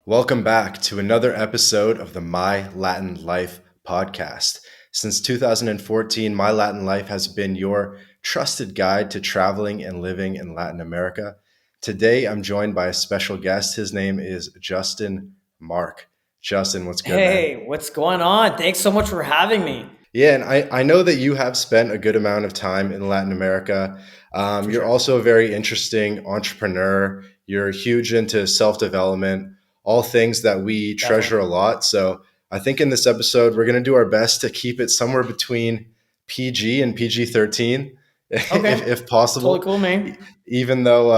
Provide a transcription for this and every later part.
Welcome back to another episode of the My Latin Life podcast. Since 2014, My Latin Life has been your trusted guide to traveling and living in Latin America. Today, I'm joined by a special guest. His name is Justin Marc. Justin, what's good, man? Hey, what's going on? Thanks so much for having me. Yeah, and I know that you have spent a good amount of time in Latin America. For You're sure. also a very interesting entrepreneur. You're huge into self-development, all things that we treasure Definitely. a lot. So I think in this episode, we're going to do our best to keep it somewhere between PG and PG-13, Okay. if Totally possible. cool, E- man. Even though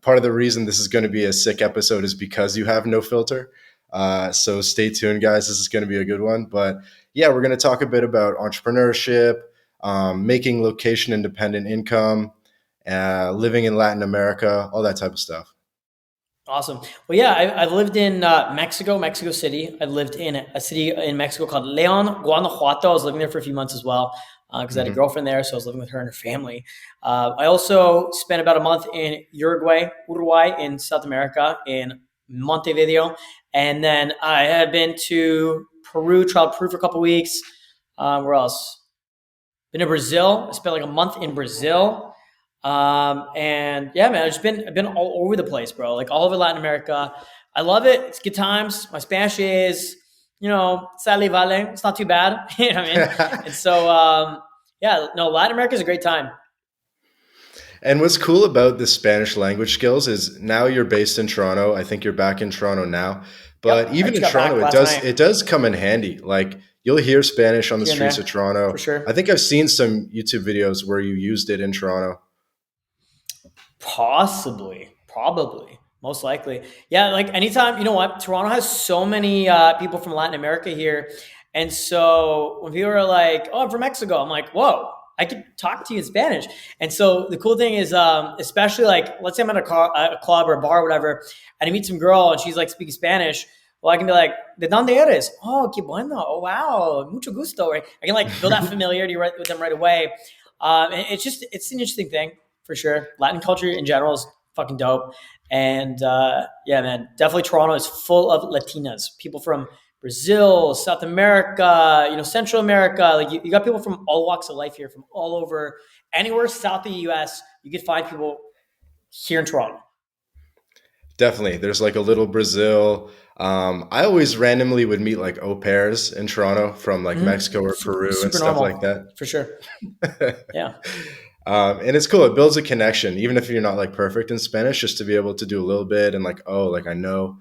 part of the reason this is going to be a sick episode is because you have no filter. So stay tuned, guys. This is going to be a good one. But yeah, we're going to talk a bit about entrepreneurship, making location independent income, living in Latin America, all that type of stuff. Awesome. Well, yeah, I've lived in Mexico City. I've lived in a city in Mexico called Leon, Guanajuato. I was living there for a few months as well because I had a Hmm. girlfriend there, so I was living with her and her family. I also spent about a month in Uruguay in South America, in Montevideo, and then I had been to Peru, traveled Peru for a couple weeks. Where else? Been to Brazil. I spent like a month in Brazil. And yeah, man, I've been all over the place, bro. Like all over Latin America. I love it. It's good times. My Spanish is, sale vale. It's not too bad. You know what I mean? And so, yeah, no, Latin America is a great time. And what's cool about the Spanish language skills is now you're based in Toronto. I think you're back in Toronto now. But Yep, I even just in got Toronto, back it last does night. it does come in handy. Like you'll hear Spanish on the Here and streets of there, for Toronto. I sure. think I've seen some YouTube videos where you used it in Toronto. Possibly, probably, most likely. Yeah, like anytime, you know what? Toronto has so many people from Latin America here. And so when people are like, oh, I'm from Mexico, I'm like, whoa, I could talk to you in Spanish. And so the cool thing is, especially like, let's say I'm at a club or a bar or whatever, and I meet some girl and she's like speaking Spanish. Well, I can be like, ¿de dónde eres? Oh, qué bueno. Oh, wow. Mucho gusto. Right? I can like build that familiarity with them right away. And it's an interesting thing for sure. Latin culture in general is fucking dope. And yeah, man, definitely Toronto is full of Latinas, people from Brazil, South America, Central America. Like you got people from all walks of life here, from all over, anywhere south of the U.S. You could find people here in Toronto. Definitely. There's like a little Brazil. I always randomly would meet like au pairs in Toronto from like Mexico or Super, Peru and super stuff like normal that. for sure. Yeah. And it's cool. It builds a connection, even if you're not like perfect in Spanish, just to be able to do a little bit and like, oh, like I know.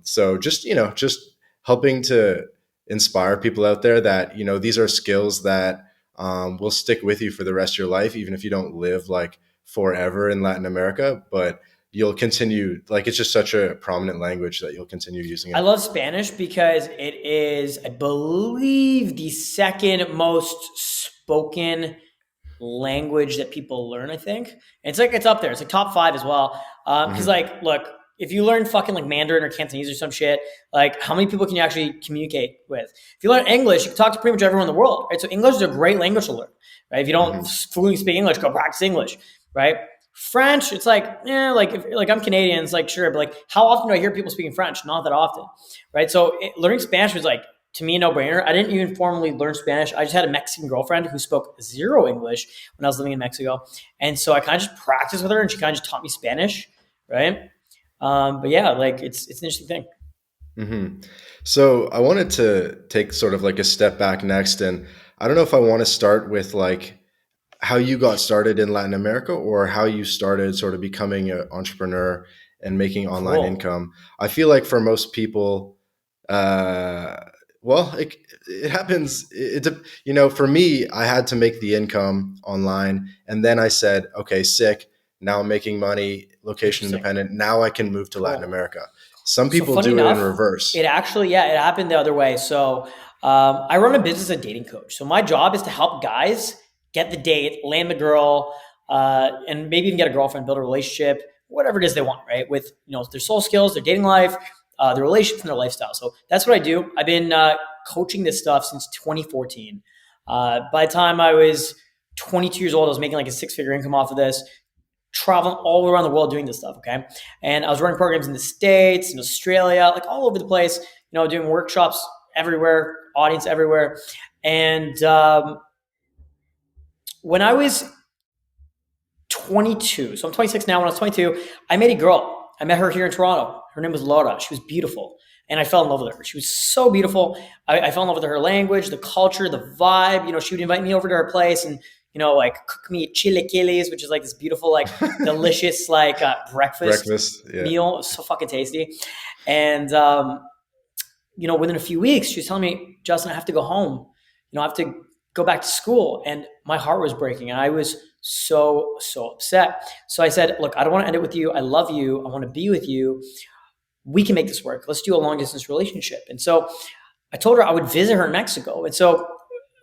So just, just helping to inspire people out there that, these are skills that will stick with you for the rest of your life, even if you don't live like forever in Latin America, but you'll continue, like, it's just such a prominent language that you'll continue using I it. love Spanish because it is, I believe, the second most spoken language that people learn. I think and it's up there. It's like top five as well. Because Hmm. like, look, if you learn fucking like Mandarin or Cantonese or some shit, like how many people can you actually communicate with? If you learn English, you can talk to pretty much everyone in the world, right? So English is a great language to learn, right? If you don't Hmm. fluently speak English, go practice English, right? French, it's like, like if like I'm Canadian, it's like sure, but like how often do I hear people speaking French? Not that often, right? So learning Spanish was like to me a no brainer. I didn't even formally learn Spanish. I just had a Mexican girlfriend who spoke zero English when I was living in Mexico, and so I kind of just practiced with her, and she kind of just taught me Spanish, right? But yeah, like it's an interesting thing. Hmm. So I wanted to take sort of like a step back next. And I don't know if I want to start with like how you got started in Latin America or how you started sort of becoming an entrepreneur and making online Cool. income. I feel like for most people, uh, well, it happens. For me, I had to make the income online, and then I said, okay, sick. Now I'm making money, location Interesting. independent. Now I can move to Latin Cool. America. Some So people funny do it in enough, reverse. it actually, yeah, it happened the other way. So I run a business as a dating coach. So my job is to help guys get the date, land the girl, and maybe even get a girlfriend, build a relationship, whatever it is they want, right? With their soul skills, their dating life, their relationships, and their lifestyle. So that's what I do. I've been coaching this stuff since 2014. By the time I was 22 years old, I was making like a six-figure income off of this. traveling all around the world doing this stuff. Okay. And I was running programs in the States, in Australia, like all over the place, doing workshops everywhere, audience everywhere. And when I was 22, so I'm 26 now. When I was 22, I met a girl. I met her here in Toronto. Her name was Laura. She was beautiful. And I fell in love with her. She was so beautiful. I fell in love with her language, the culture, the vibe. She would invite me over to her place and, like cook me chilaquiles, which is like this beautiful, like delicious, like breakfast Yeah. meal. It was so fucking tasty. And, within a few weeks, she was telling me, Justin, I have to go home. I have to go back to school. And my heart was breaking. And I was so upset. So I said, look, I don't want to end it with you. I love you. I want to be with you. We can make this work. Let's do a long distance relationship. And so I told her I would visit her in Mexico. And so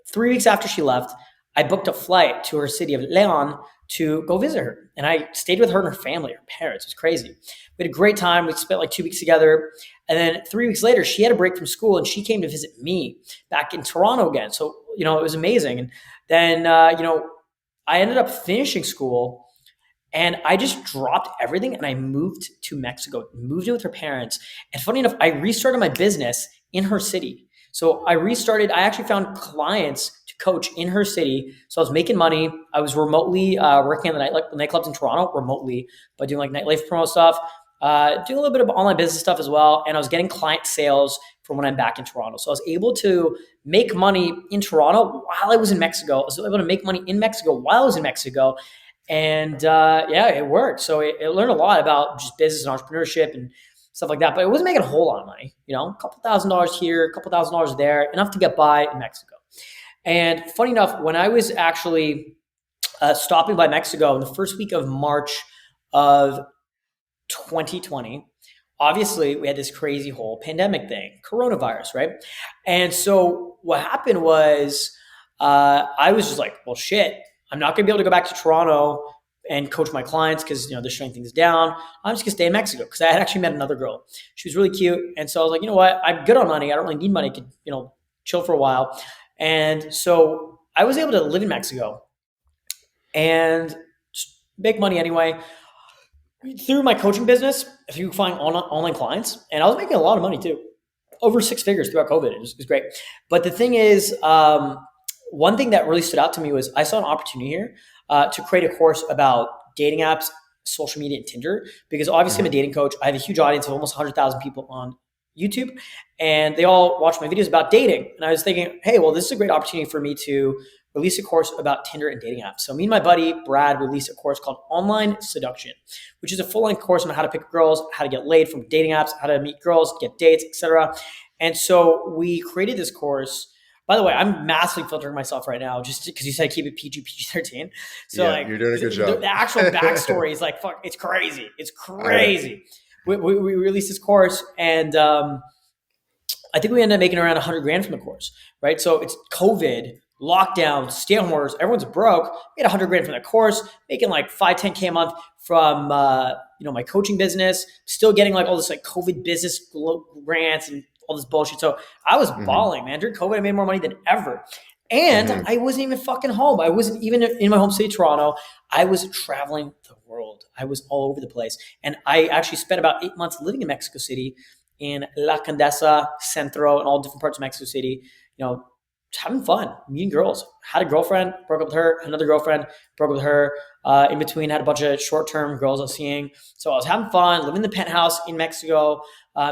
3 weeks after she left, I booked a flight to her city of Leon to go visit her. And I stayed with her and her family, her parents. It was crazy. We had a great time. We spent like 2 weeks together. And then 3 weeks later, she had a break from school and she came to visit me back in Toronto again. So, it was amazing. And then, I ended up finishing school and I just dropped everything and I moved to Mexico, moved in with her parents. And funny enough, I restarted my business in her city. So I actually found clients to coach in her city. So I was making money. I was remotely working on the nightclubs in Toronto remotely, but doing like nightlife promo stuff, doing a little bit of online business stuff as well. And I was getting client sales from when I'm back in Toronto. So I was able to make money in Toronto while I was in Mexico. I was able to make money in Mexico while I was in Mexico. And it worked. So it learned a lot about just business and entrepreneurship and stuff like that. But it wasn't making a whole lot of money, a couple $1,000s here, a couple $1,000s there, enough to get by in Mexico. And funny enough, when I was actually stopping by Mexico in the first week of March of 2020, obviously we had this crazy whole pandemic thing, coronavirus, right? And so what happened was I was just like, well, shit, I'm not going to be able to go back to Toronto and coach my clients because, they're shutting things down. I'm just going to stay in Mexico because I had actually met another girl. She was really cute. And so I was like, you know what? I'm good on money. I don't really need money. I could, chill for a while. And so I was able to live in Mexico and make money anyway through my coaching business, through finding online clients. And I was making a lot of money too, over 6 figures throughout COVID. It was great. But the thing is, one thing that really stood out to me was I saw an opportunity here to create a course about dating apps, social media, and Tinder, because obviously I'm a dating coach. I have a huge audience of almost 100,000 people on YouTube, and they all watch my videos about dating. And I was thinking, hey, well, this is a great opportunity for me to release a course about Tinder and dating apps. So me and my buddy, Brad, released a course called Online Seduction, which is a full-length course on how to pick girls, how to get laid from dating apps, how to meet girls, get dates, etc. And so we created this course. By the way, I'm massively filtering myself right now just because you said keep it PG-13. So yeah, you're doing a good job. The actual backstory is like, fuck, it's crazy. It's crazy. We released this course and I think we ended up making around 100 grand from the course, right? So it's COVID, lockdown, stay-at-home orders, everyone's broke. We had 100 grand from that course, making like 5, 10K a month from my coaching business, still getting like all this like COVID business grants and all this bullshit. So I was balling, man. During COVID, I made more money than ever. And I wasn't even fucking home. I wasn't even in my home city, Toronto. I was traveling the world. I was all over the place. And I actually spent about 8 months living in Mexico City, in La Condesa, Centro, and all different parts of Mexico City, having fun, meeting girls. Had a girlfriend, broke up with her, another girlfriend, broke up with her. In between, had a bunch of short-term girls I was seeing. So I was having fun, living in the penthouse in Mexico,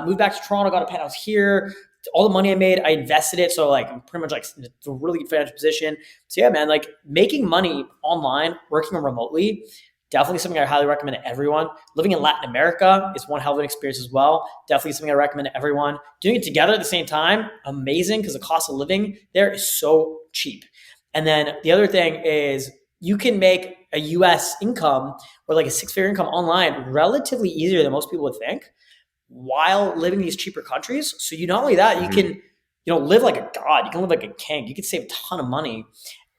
moved back to Toronto, got a penthouse here. All the money I made, I invested it. So like I'm pretty much like in a really good financial position. So yeah, man, like making money online, working remotely, definitely something I highly recommend to everyone. Living in Latin America is one hell of an experience as well. Definitely something I recommend to everyone. Doing it together at the same time, amazing, because the cost of living there is so cheap. And then the other thing is you can make a US income or like a 6-figure income online relatively easier than most people would think while living in these cheaper countries. So you not only that, you can live like a god. You can live like a king. You can save a ton of money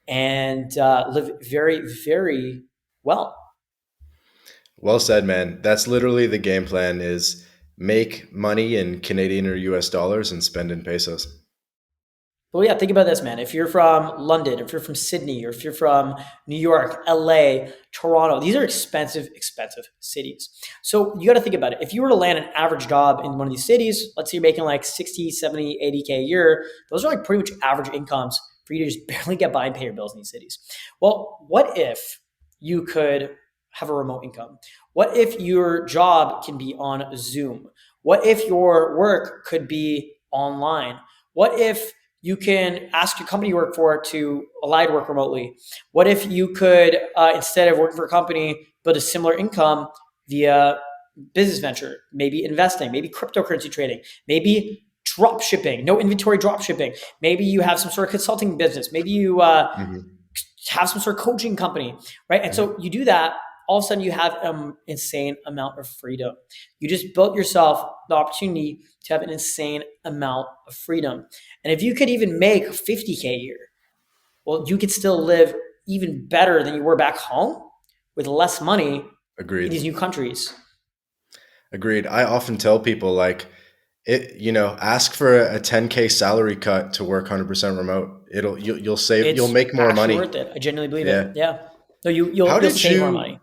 and live very, very well. Well said, man. That's literally the game plan: is make money in Canadian or US dollars and spend in pesos. But yeah, think about this, man. If you're from London, if you're from Sydney, or if you're from New York, LA, Toronto, these are expensive, expensive cities. So you got to think about it. If you were to land an average job in one of these cities, let's say you're making like 60, 70, 80K a year, those are like pretty much average incomes for you to just barely get by and pay your bills in these cities. Well, what if you could have a remote income? What if your job can be on Zoom? What if your work could be online? What if you can ask your company you work for to allow you to work remotely? What if you could, instead of working for a company, build a similar income via business venture, maybe investing, maybe cryptocurrency trading, maybe drop shipping, no inventory drop shipping. Maybe you have some sort of consulting business. Maybe you Mm-hmm. have some sort of coaching company, right? And so you do that, all of a sudden you have an insane amount of freedom. You just built yourself the opportunity to have an insane amount of freedom. And if you could even make 50K a year, well, you could still live even better than you were back home with less money in Agreed. these new countries. Agreed. I often tell people like ask for a 10K salary cut to work 100% remote. You'll save, you'll It's make more actually money. worth it. I genuinely believe it. Yeah. Yeah. No, How you'll did save more you money.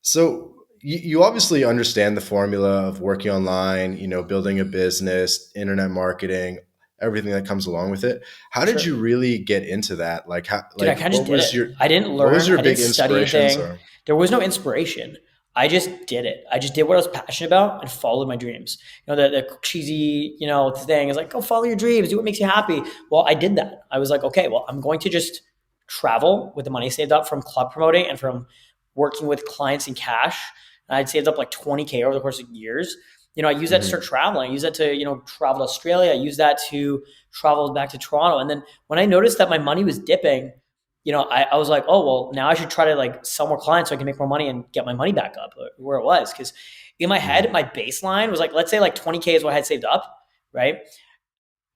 So you obviously understand the formula of working online, building a business, internet marketing, everything that comes along with it. How For did you sure. really get into that? Like how, Dude, I like kind of what just did was it. your I didn't what was learn. your I didn't big study inspirations anything. or There was no inspiration. I just did it. I just did what I was passionate about and followed my dreams. The cheesy, thing is like, go follow your dreams, do what makes you happy. Well, I did that. I was like, okay, well, I'm going to just travel with the money saved up from club promoting and from working with clients in cash. And I'd saved up like 20K over the course of years. I use that to start Mhm. traveling. I use that to, travel to Australia. I use that to travel back to Toronto. And then when I noticed that my money was dipping, I was like, oh, well, now I should try to like sell more clients so I can make more money and get my money back up where it was. Cause in my head, Mhm. my baseline was like, let's say like 20K is what I had saved up, right?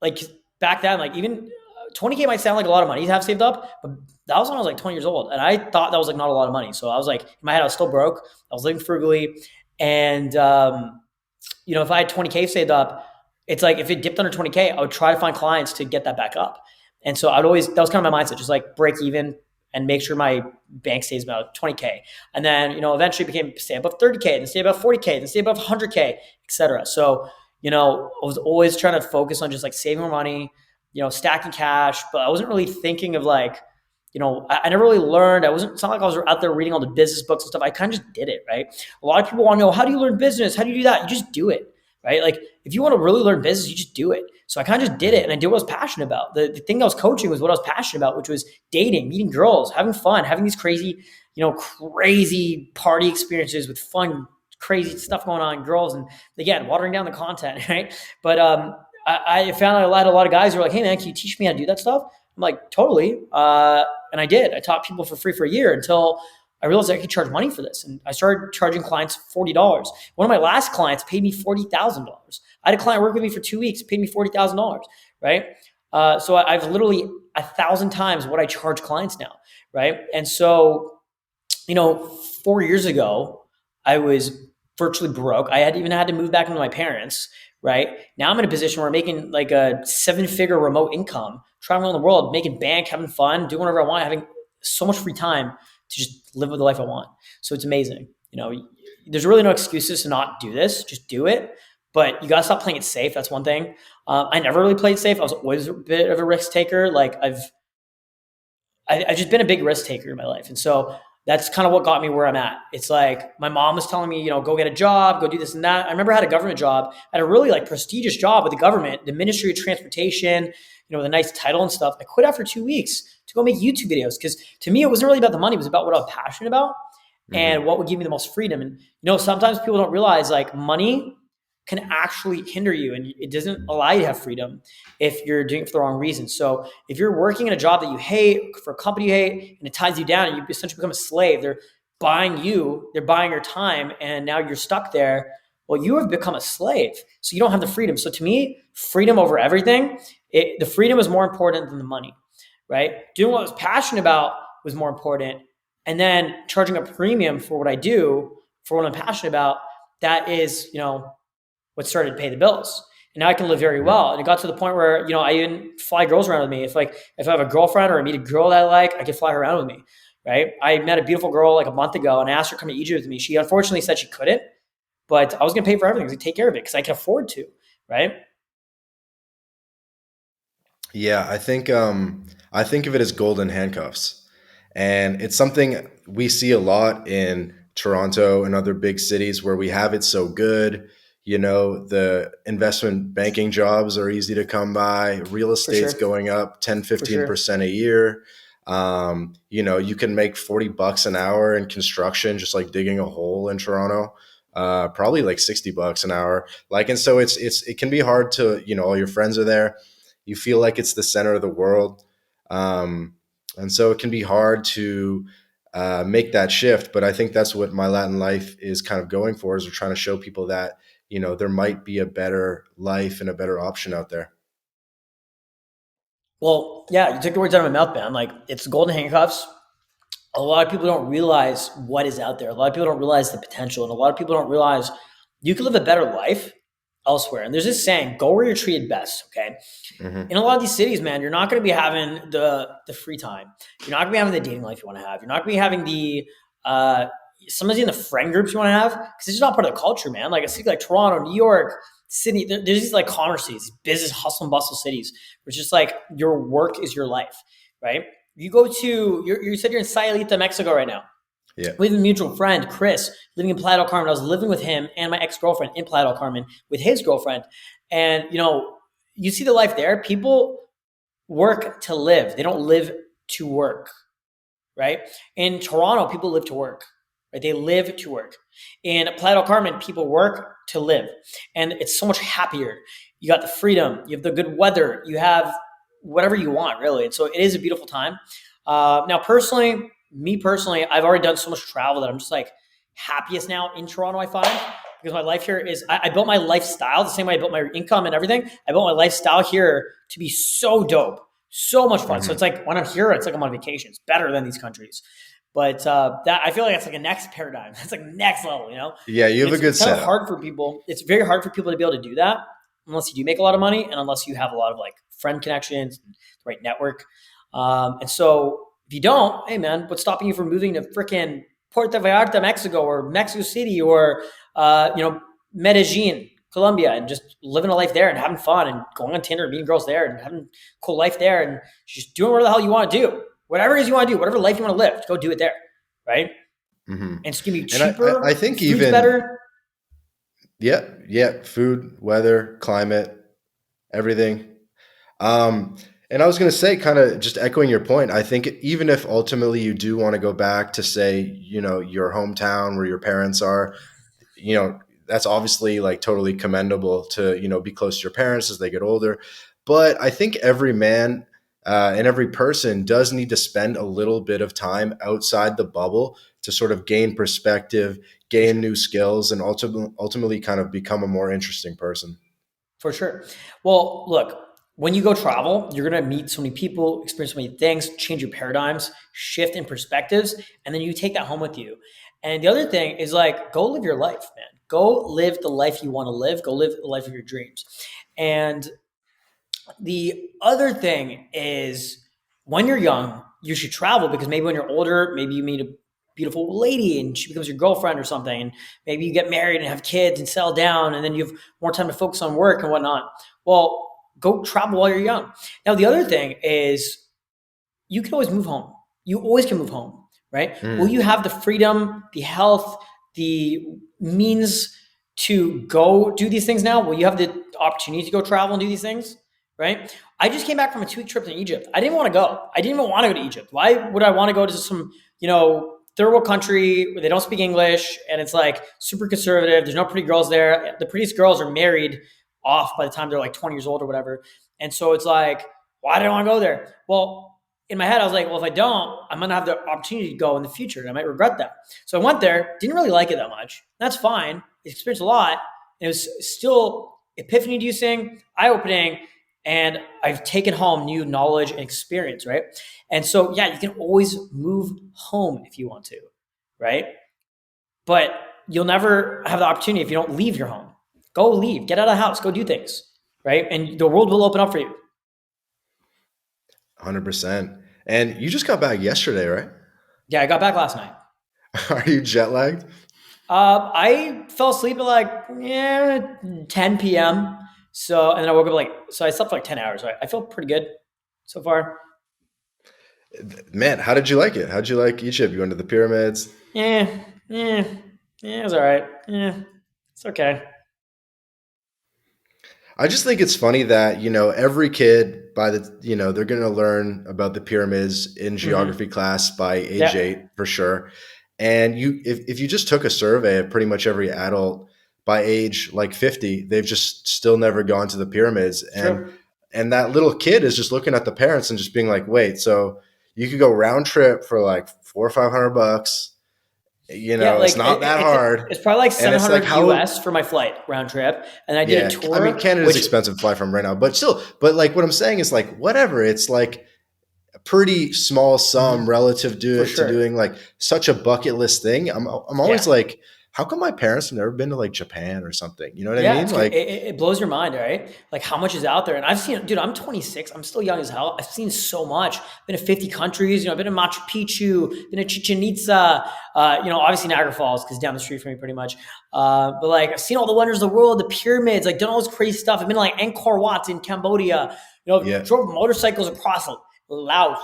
Like back then, like even 20K might sound like a lot of money to have saved up, but that was when I was like 20 years old. And I thought that was like not a lot of money. So I was like, in my head, I was still broke. I was living frugally. And, if I had 20K saved up, it's like if it dipped under 20K, I would try to find clients to get that back up. And so I'd always, that was kind of my mindset, just like break even and make sure my bank stays about 20K. And then, eventually became stay above 30K, then stay above 40K, then stay above 100K, et cetera. So, I was always trying to focus on just like saving more money, stacking cash, but I wasn't really thinking of like, I never really learned. It's not like I was out there reading all the business books and stuff. I kind of just did it, right? A lot of people want to know, how do you learn business? How do you do that? You just do it, right? Like if you want to really learn business, you just do it. So I kind of just did it and I did what I was passionate about. The thing I was coaching was what I was passionate about, which was dating, meeting girls, having fun, having these crazy, crazy party experiences with fun, crazy stuff going on, girls, and again, watering down the content, right? But I found I had a lot of guys who were like, hey man, can you teach me how to do that stuff? I'm like, totally. And I did. I taught people for free for a year until I realized I could charge money for this. And I started charging clients $40. One of my last clients paid me $40,000. I had a client work with me for 2 weeks, paid me $40,000, right? So I've literally 1,000 times what I charge clients now, right? And so, 4 years ago, I was virtually broke. I had to move back into my parents, right? Now I'm in a position where I'm making like a 7-figure remote income, traveling around the world, making bank, having fun, doing whatever I want, having so much free time to just live the life I want. So it's amazing. There's really no excuses to not do this. Just do it. But you gotta stop playing it safe. That's one thing. I never really played safe. I was always a bit of a risk taker. Like I've just been a big risk taker in my life, and so that's kind of what got me where I'm at. It's like my mom was telling me, go get a job, go do this and that. I remember I had a government job, I had a really like prestigious job with the government, the Ministry of Transportation, with a nice title and stuff. I quit after 2 weeks to go make YouTube videos because to me it wasn't really about the money; it was about what I was passionate about and Mhm. what would give me the most freedom. And sometimes people don't realize like money can actually hinder you and it doesn't allow you to have freedom if you're doing it for the wrong reasons. So if you're working in a job that you hate for a company you hate and it ties you down and you essentially become a slave, they're buying your time and now you're stuck there. Well, you have become a slave. So you don't have the freedom. So to me, freedom over everything, the freedom is more important than the money, right? Doing what I was passionate about was more important. And then charging a premium for what I do, for what I'm passionate about, that is, what started to pay the bills. And now I can live very Mhm. well. And it got to the point where, I even fly girls around with me. If I have a girlfriend or I meet a girl that I like, I can fly her around with me. Right. I met a beautiful girl like a month ago and I asked her to come to Egypt with me. She unfortunately said she couldn't, but I was going to pay for everything to take care of it because I can afford to. Right. Yeah, I think of it as golden handcuffs. And it's something we see a lot in Toronto and other big cities where we have it so good. The investment banking jobs are easy to come by. Real For estate's sure. going up 10, For sure. 15% a year. You can make 40 bucks an hour in construction, just like digging a hole in Toronto. Probably like 60 bucks an hour. Like, and so it can be hard to, all your friends are there. You feel like it's the center of the world. And so it can be hard to make that shift. But I think that's what My Latin Life is kind of going for, is we're trying to show people that, there might be a better life and a better option out there. Well, yeah, you took the words out of my mouth, man. Like it's golden handcuffs. A lot of people don't realize what is out there. A lot of people don't realize the potential, and a lot of people don't realize you can live a better life elsewhere. And there's this saying, "Go where you're treated best." Okay, Hmm. in a lot of these cities, man, you're not going to be having the free time. You're not going to be having the dating life you want to have. You're not going to be having the uh, sometimes in the friend groups you want to have because it's just not part of the culture, man. Like a city like Toronto, New York, Sydney, there's these like commerce cities, business hustle and bustle cities, where it's just like your work is your life, right? You go to you said you're in Sayulita, Mexico right now. Yeah. We have a mutual friend, Chris, living in Playa del Carmen. I was living with him and my ex-girlfriend in Playa del Carmen with his girlfriend. And, you see the life there. People work to live. They don't live to work, right? In Toronto, people live to work, right? They live to work. In Playa del Carmen, people work to live. And it's so much happier. You got the freedom. You have the good weather. You have whatever you want, really. And so it is a beautiful time. Now, me personally, I've already done so much travel that I'm just like happiest now in Toronto, I find, because my life here is, I built my lifestyle the same way I built my income and everything. I built my lifestyle here to be so dope, so much fun. So it's Hmm. like when I'm here, it's like I'm on vacation. It's better than these countries. But that I feel like that's like a next paradigm. That's like next level, Yeah, you And have a good it's kind of setup. hard for people. It's very hard for people to be able to do that unless you do make a lot of money and unless you have a lot of like friend connections, the right network. And so if you don't, hey man, what's stopping you from moving to freaking Puerto Vallarta, Mexico, or Mexico City, or Medellin, Colombia, and just living a life there and having fun and going on Tinder, meeting girls there, and having a cool life there, and just doing whatever the hell you want to do, whatever it is you want to do, whatever life you want to live, go do it there, right? Hmm. And it's gonna be And I cheaper, the think food's even, better. yeah, yeah, food, weather, climate, everything. Um, and I was going to say, kind of just echoing your point, I think even if ultimately you do want to go back to, say, your hometown where your parents are, that's obviously like totally commendable to, be close to your parents as they get older. But I think every man and every person does need to spend a little bit of time outside the bubble to sort of gain perspective, For gain sure. new skills, and ultimately kind of become a more interesting person. For sure. Well, look, when you go travel, you're going to meet so many people, experience so many things, change your paradigms, shift in perspectives, and then you take that home with you. And the other thing is like, go live your life, man. Go live the life you want to live. Go live the life of your dreams. And the other thing is when you're young, you should travel because maybe when you're older, maybe you meet a beautiful lady and she becomes your girlfriend or something. And maybe you get married and have kids and settle down and then you have more time to focus on work and whatnot. Well, go travel while you're young. Now, the other thing is you can always move home. You always can move home, right? Will you Mm. have the freedom, the health, the means to go do these things now? Will you have the opportunity to go travel and do these things, right? I just came back from a 2 week trip to Egypt. I didn't want to go. I didn't even want to go to Egypt. Why would I want to go to some, third world country where they don't speak English and it's like super conservative? There's no pretty girls there. The prettiest girls are married off by the time they're like 20 years old or whatever. And so it's like, why did I want to go there? Well, in my head, I was like, well, if I don't, I'm going to have the opportunity to go in the future and I might regret that. So I went there, didn't really like it that much. That's fine. Experienced a lot. It was still epiphany inducing, eye opening, and I've taken home new knowledge and experience, right? And so, yeah, you can always move home if you want to, right? But you'll never have the opportunity if you don't leave your home. Go leave, get out of the house, go do things. right? And the world will open up for you. 100%. And you just got back yesterday, right? Yeah, I got back last night. Are you jet lagged? I fell asleep at like 10 p.m. So, and then I woke up so I slept for like 10 hours. So I feel pretty good so far. Man, how did you like it? How'd you like Egypt? You went to the pyramids? Yeah, yeah, yeah, it was all right. Yeah, it's okay. I just think it's funny that, every kid they're going to learn about the pyramids in Hmm. geography class by age Yeah, 8 for sure. And if you just took a survey of pretty much every adult by age like 50, they've just still never gone to the pyramids. it's And true. that little kid is just looking at the parents and just being like, wait, so you could go round trip for like 400 or 500 bucks. Yeah, It's not that hard. it's probably like And it's like, 700 how US for my flight round trip, and I did a yeah, I mean, tour, Canada's which expensive to fly from right now, but still, but like what I'm saying is like whatever. It's like a pretty small sum Mhm, relative for to sure. doing like such a bucket list thing. I'm always Yeah. like, how come my parents have never been to like Japan or something? You know what I Yeah, mean? it's it, Like, it blows your mind, right? Like how much is out there. And I've seen, dude, I'm 26. I'm still young as hell. I've seen so much. Been to 50 countries. I've been to Machu Picchu, been to Chichen Itza. Obviously Niagara Falls because down the street from me, pretty much. But like I've seen all the wonders of the world, the pyramids. Like done all this crazy stuff. I've been to like Angkor Wat in Cambodia. yeah, Drove motorcycles across Laos.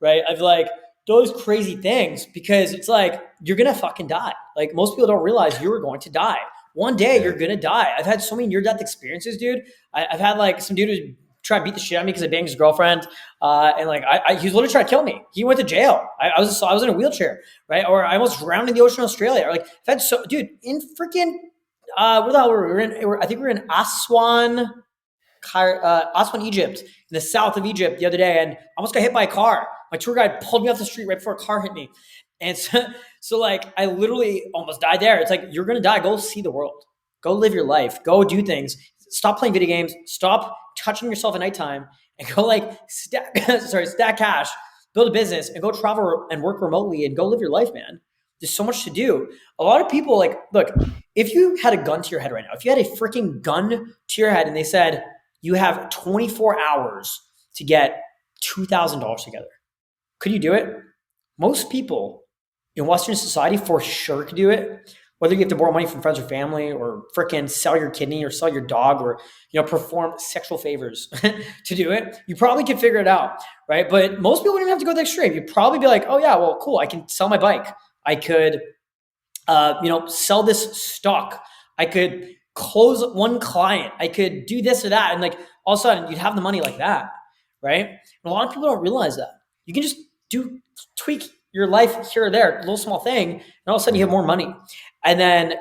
Right? I've like those crazy things because it's like you're gonna fucking die. Like most people don't realize you're going to die. One day yeah, you're gonna die. I've had so many near death experiences, dude. I've had like some dude who tried to beat the shit out of me because I banged his girlfriend, and like he was literally trying to kill me. He went to jail. I was in a wheelchair, right? Or I almost drowned in the ocean in Australia. Or like I've had dude, in freaking where the hell were we? I think we were in Aswan, Egypt, in the south of Egypt the other day, and I almost got hit by a car. My tour guide pulled me off the street right before a car hit me. And so like I literally almost died there. It's like you're gonna die. Go see the world. Go live your life. Go do things. Stop playing video games. Stop touching yourself at nighttime and go like stack cash, build a business, and go travel and work remotely and go live your life, man. There's so much to do. A lot of people like look. If you had a gun to your head right now, if you had a freaking gun to your head and they said you have 24 hours to get $2,000 together, could you do it? Most people in Western society for sure could do it. Whether you have to borrow money from friends or family, or freaking sell your kidney, or sell your dog, or perform sexual favors to do it, you probably could figure it out, right? But most people wouldn't even have to go that extreme. You'd probably be like, oh yeah, well, cool. I can sell my bike. I could, sell this stock. I could close one client. I could do this or that, and like all of a sudden you'd have the money like that, right? And a lot of people don't realize that you can just do tweak your life here or there, a little small thing, and all of a sudden you have mhm. more money. And then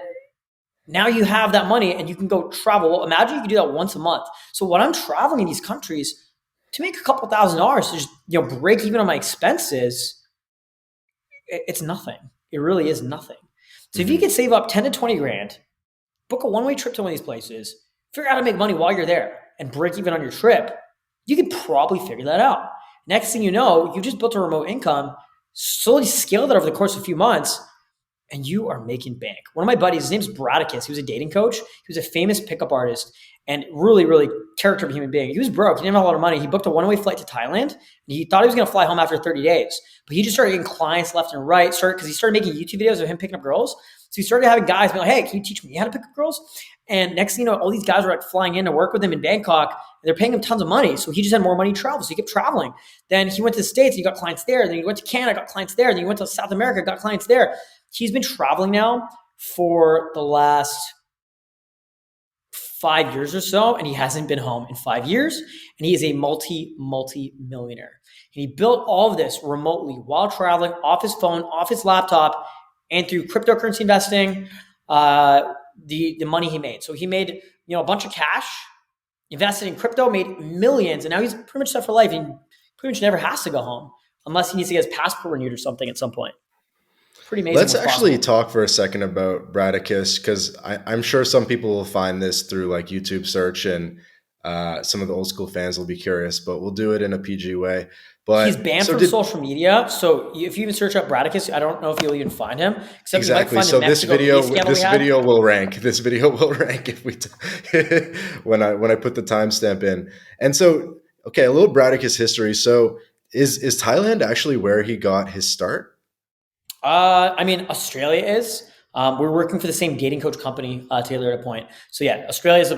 now you have that money and you can go travel. Well, imagine you could do that once a month. So when I'm traveling in these countries to make a couple $1,000s to just break even on my expenses, it's nothing. It really is nothing. So if you Mhm. could save up 10 to 20 grand, book a one-way trip to one of these places, figure out how to make money while you're there and break even on your trip, you could probably figure that out. Next thing you know, you just built a remote income, slowly scaled it over the course of a few months, and you are making bank. One of my buddies, his name's Bradicus. He was a dating coach. He was a famous pickup artist and really, really character of a human being. He was broke. He didn't have a lot of money. He booked a one-way flight to Thailand. And he thought he was going to fly home after 30 days. But he just started getting clients left and right. Because he started making YouTube videos of him picking up girls. So he started having guys be like, hey, can you teach me how to pick up girls? And next thing you know, all these guys were like flying in to work with him in Bangkok. And they're paying him tons of money. So he just had more money to travel. So he kept traveling. Then he went to the States and he got clients there. Then he went to Canada, got clients there. Then he went to South America, got clients there. He's been traveling now for the last 5 years or so, and he hasn't been home in 5 years. And he is a multi millionaire. And he built all of this remotely while traveling, off his phone, off his laptop, and through cryptocurrency investing, the money he made. So he made a bunch of cash, invested in crypto, made millions, and now he's pretty much set for life. He pretty much never has to go home unless he needs to get his passport renewed or something at some point. Pretty amazing Let's what's actually possible. talk for a second about Bradicus because I'm sure some people will find this through like YouTube search and some of the old school fans will be curious, but we'll do it in a PG way. He's But banned so from did social media. So if you even search up Bradicus, I don't know if you'll even find him, except you might exactly. find the So Mexico police scandal we this had. video will rank. This video will rank if when I put the timestamp in. And so, okay, a little Bradicus history. So is Thailand actually where he got his start? I mean, Australia is. We're working for the same dating coach company, Taylor at a point. So yeah, Australia is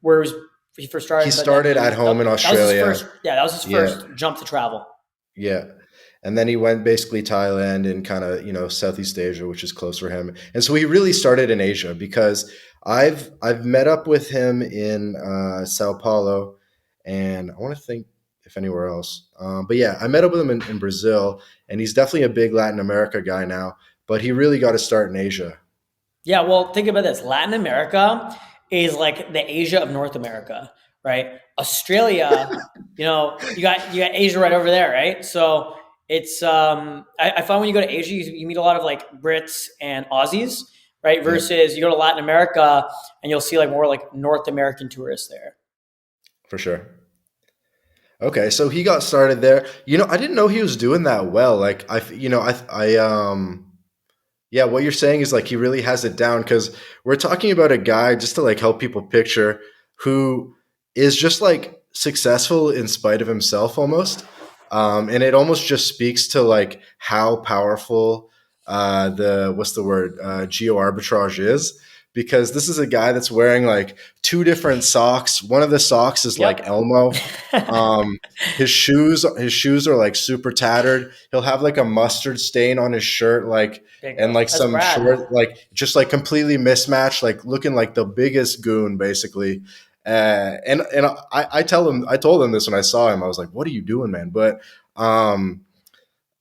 where he first He started, but then started at home in that was his Australia. first. Yeah, that was his Yeah, first jump to travel. yeah. And then he went basically Thailand and kind of, Southeast Asia, which is close for him. And so he really started in Asia because I've met up with him in Sao Paulo, and I want to think if anywhere else. But yeah, I met up with him in Brazil, and he's definitely a big Latin America guy now. But he really got to start in Asia. Yeah, well, think about this. Latin America is like the Asia of North America, right? Australia, you got Asia right over there, right? So it's I find when you go to Asia, you meet a lot of like Brits and Aussies, right? Yeah, Versus you go to Latin America and you'll see like more like North American tourists there. for sure. Okay, so he got started there. I didn't know he was doing that well. Like yeah, what you're saying is like he really has it down because we're talking about a guy just to like help people picture who is just like successful in spite of himself almost. And it almost just speaks to like how powerful the what's the word geo arbitrage is because this is a guy that's wearing like two different socks. One of the socks is like Yep. Elmo. Um, his shoes are like super tattered. He'll have like a mustard stain on his shirt, like and Bingo. like That's some Brad. short, like just like completely mismatched, like looking like the biggest goon, basically. And I told him this when I saw him. I was like, "What are you doing, man?" Um,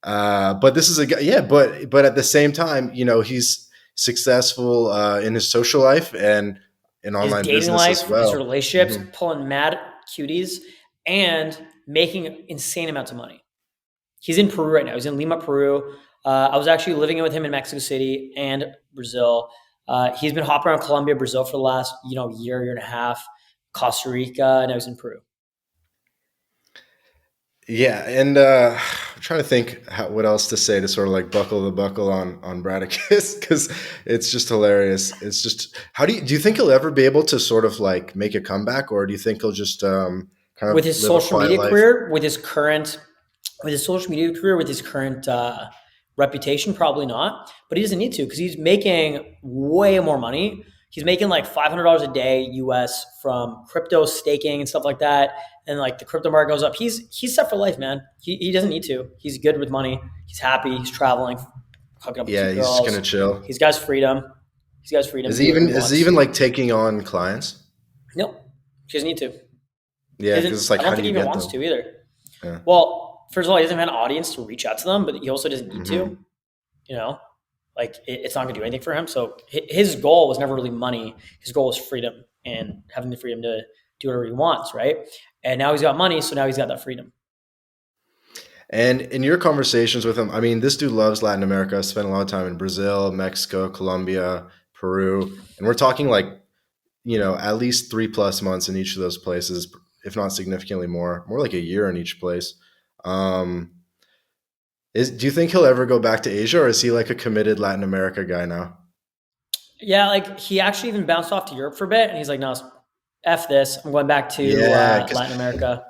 but this is a guy, yeah. But at the same time, he's successful in his social life and in His online dating business as life, his well. relationships, Hmm. pulling mad cuties, and making insane amounts of money. He's in Peru right now. He's in Lima, Peru. I was actually living with him in Mexico City and Brazil. He's been hopping around Colombia, Brazil for the last year and a half, Costa Rica, and I was in Peru. Yeah, and I'm trying to think what else to say to sort of like buckle the buckle on Bradicus because it's just hilarious. It's just do you think he'll ever be able to sort of like make a comeback, or do you think he'll just kind With of his live a social quiet media life? career, with his social media career, with his current reputation, probably not. But he doesn't need to because he's making way more money. He's making like $500 a day US from crypto staking and stuff like that. And like the crypto market goes up. He's set for life, man. He doesn't need to. He's good with money. He's happy. He's traveling, hooking up with Yeah, cute he's just girls. gonna chill. He's got his freedom. He's got his freedom Is to he do whatever even he is he wants. even like taking on clients? Nope. He doesn't need to. Yeah, because it's I like, don't how do think he you even get wants them? to either. Yeah. Well, first of all, he doesn't have an audience to reach out to them, but he also doesn't need to. Hmm. You know, like it's not going to do anything for him. So his goal was never really money. His goal was freedom and having the freedom to do whatever he wants, right? And now he's got money, so now he's got that freedom. And in your conversations with him, I mean, this dude loves Latin America. I spent a lot of time in Brazil, Mexico, Colombia, Peru, and we're talking like at least 3+ months in each of those places, if not significantly more like a year in each place. Um, do you think he'll ever go back to Asia, or is he like a committed Latin America guy now? Yeah, like he actually even bounced off to Europe for a bit, and he's like, "No, f this. I'm going back to Yeah, because Latin America."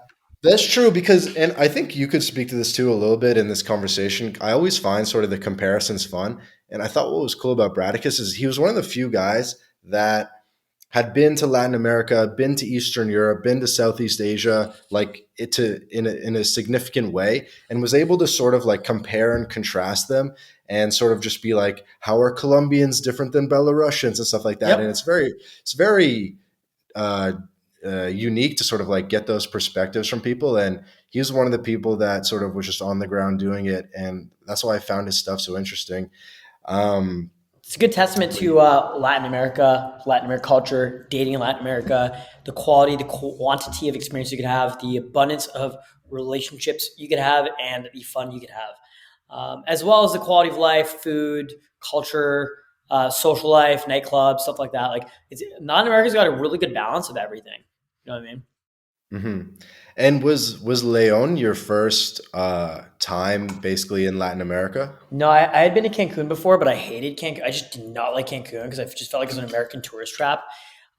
that's true. Because, and I think you could speak to this too a little bit in this conversation. I always find sort of the comparisons fun, and I thought what was cool about Bradicus is he was one of the few guys that had been to Latin America, been to Eastern Europe, been to Southeast Asia, like in a significant way, and was able to sort of like compare and contrast them, and sort of just be like, how are Colombians different than Belarusians and stuff like that. And Yep. it's very uh, unique to sort of like get those perspectives from people. And he was one of the people that sort of was just on the ground doing it, and that's why I found his stuff so interesting. Um, It's a good testament to Latin America culture, dating in Latin America, the quality, the quantity of experience you could have, the abundance of relationships you could have, and the fun you could have, as well as the quality of life, food, culture, social life, nightclubs, stuff like that. Like Latin America's got a really good balance of everything. You know what I mean? Hmm. And was Leon your first time basically in Latin America? No, I had been to Cancun before, but I hated Cancun. I just did not like Cancun because I just felt like it was an American tourist trap.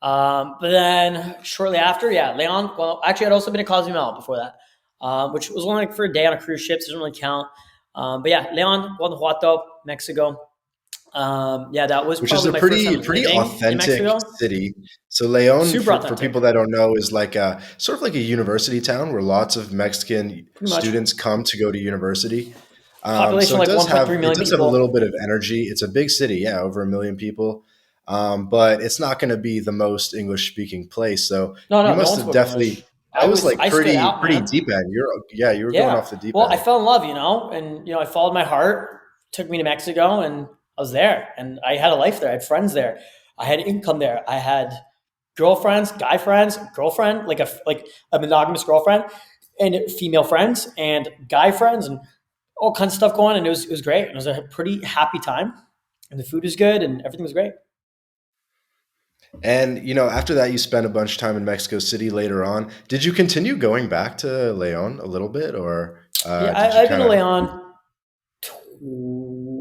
But then shortly after, yeah, Leon. Well, actually, I'd also been to Cozumel before that, which was only like for a day on a cruise ship, so it doesn't really count. But yeah, Leon, Guanajuato, Mexico. Yeah, that was Which is probably a my first time pretty living in authentic Mexico. city. So Leon, Super for authentic, people that don't know, is like a sort of like a university town where lots of Mexican pretty much. students come to go to university. So Population like 1.3 it million does have a little people. bit of energy. It's a big city, yeah, over 1 million people. But it's not going to be the most English speaking place. So No, you no, no must one have spoke definitely English. that was like I stood out, pretty man. deep end. You were going Yeah. off the deep Well, I end. fell in love, and I followed my heart. Took me to Mexico, and I was there, and I had a life there. I had friends there. I had income there. I had girlfriends, guy friends, girlfriend, like a monogamous girlfriend, and female friends, and guy friends, and all kinds of stuff going. And it was great. It was a pretty happy time, and the food was good, and everything was great. And after that, you spent a bunch of time in Mexico City later on. Did you continue going back to Leon a little bit, or Yeah, did you I've been kind to of? Leon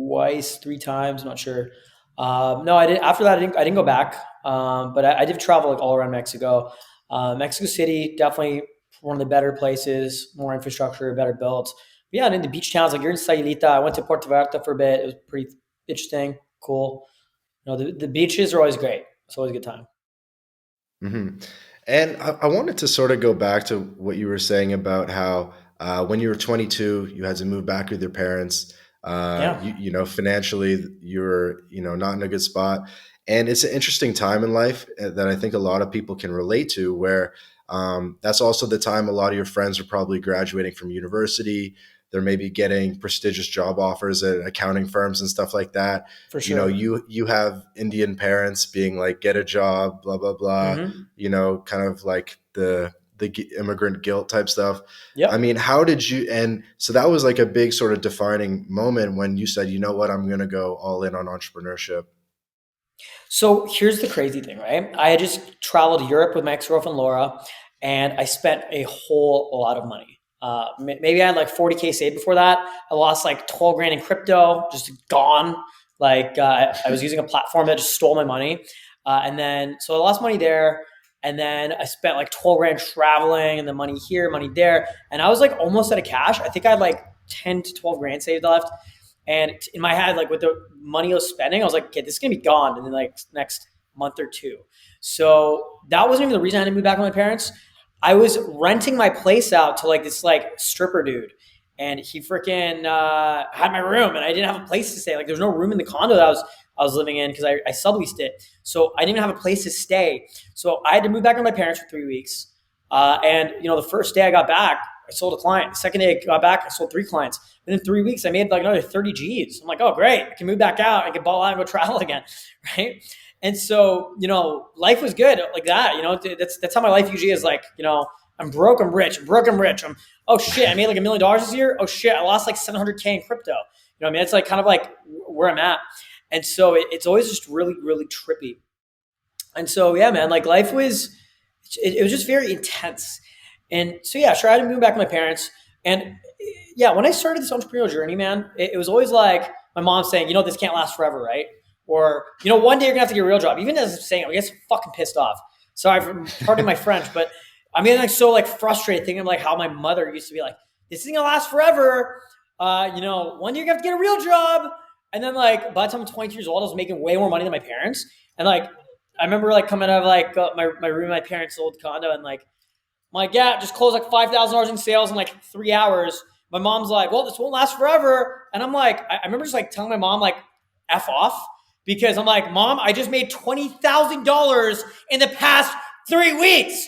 twice, three times. I'm not sure. No, I did. After that, I didn't go back. But I did travel like all around Mexico. Mexico City, definitely one of the better places, more infrastructure, better built. But yeah, and in the beach towns, like you're in Sayulita. I went to Puerto Vallarta for a bit. It was pretty interesting, cool. The beaches are always great. It's always a good time. Hmm. And I wanted to sort of go back to what you were saying about how when you were 22, you had to move back with your parents. Yeah, Financially, you were not in a good spot, and it's an interesting time in life that I think a lot of people can relate to. Where that's also the time a lot of your friends are probably graduating from university. They're maybe getting prestigious job offers at accounting firms and stuff like that. for sure. You have Indian parents being like, get a job, blah blah blah, Hmm. kind of like the immigrant guilt type stuff. I Yep. mean, how did you? And so that was like a big sort of defining moment when you said, you know what, I'm going to go all in on entrepreneurship. So here's the crazy thing, right? I had just traveled to Europe with my ex girlfriend Laura, and I spent a whole lot of money. Maybe I had like 40K saved before that. I lost like 12 grand in crypto, just gone. Like I was using a platform that just stole my money, and then so I lost money there. And then I spent like 12 grand traveling, and the money here, money there, and I was like almost out of cash. I think I had like 10 to 12 grand saved left. And in my head, like with the money I was spending, I was like, okay, this is gonna be gone in the like next month or two. So that wasn't even the reason I had to move back with my parents. I was renting my place out to like this like stripper dude, and he freaking had my room, and I didn't have a place to stay. Like, there's no room in the condo that I was living in because I subleased it. So I didn't even have a place to stay. So I had to move back with my parents for 3 weeks. And the first day I got back, I sold a client. The second day I got back, I sold three clients. And in 3 weeks, I made like another 30 G's. I'm like, oh, great. I can move back out. I can ball out and go travel again. Right. And so, life was good like that. That's how my life usually is like, I'm broke, I'm rich. I'm broke, I'm rich. Oh shit, I made like $1 million this year. Oh shit, I lost like 700K in crypto. What I mean? It's like kind of like where I'm at. And so it's always just really, really trippy. And so, yeah, man, like life it was just very intense. And so, yeah, sure, I had to move back with my parents. And yeah, when I started this entrepreneurial journey, man, it was always like my mom saying, this can't last forever, right? Or, one day you're gonna have to get a real job. Even as I'm saying, I get fucking pissed off. Sorry for pardon my French, but I'm getting like so like frustrated thinking of like how my mother used to be like, this isn't gonna last forever. One day you're gonna have to get a real job. And then like by the time I'm 22 years old, I was making way more money than my parents. And like I remember like coming out of like my room in my parents' old condo, and like I'm like, yeah, just closed like $5,000 in sales in like 3 hours. My mom's like, well, this won't last forever. And I'm like, I remember just like telling my mom like F off, because I'm like, Mom, I just made $20,000 in the past 3 weeks.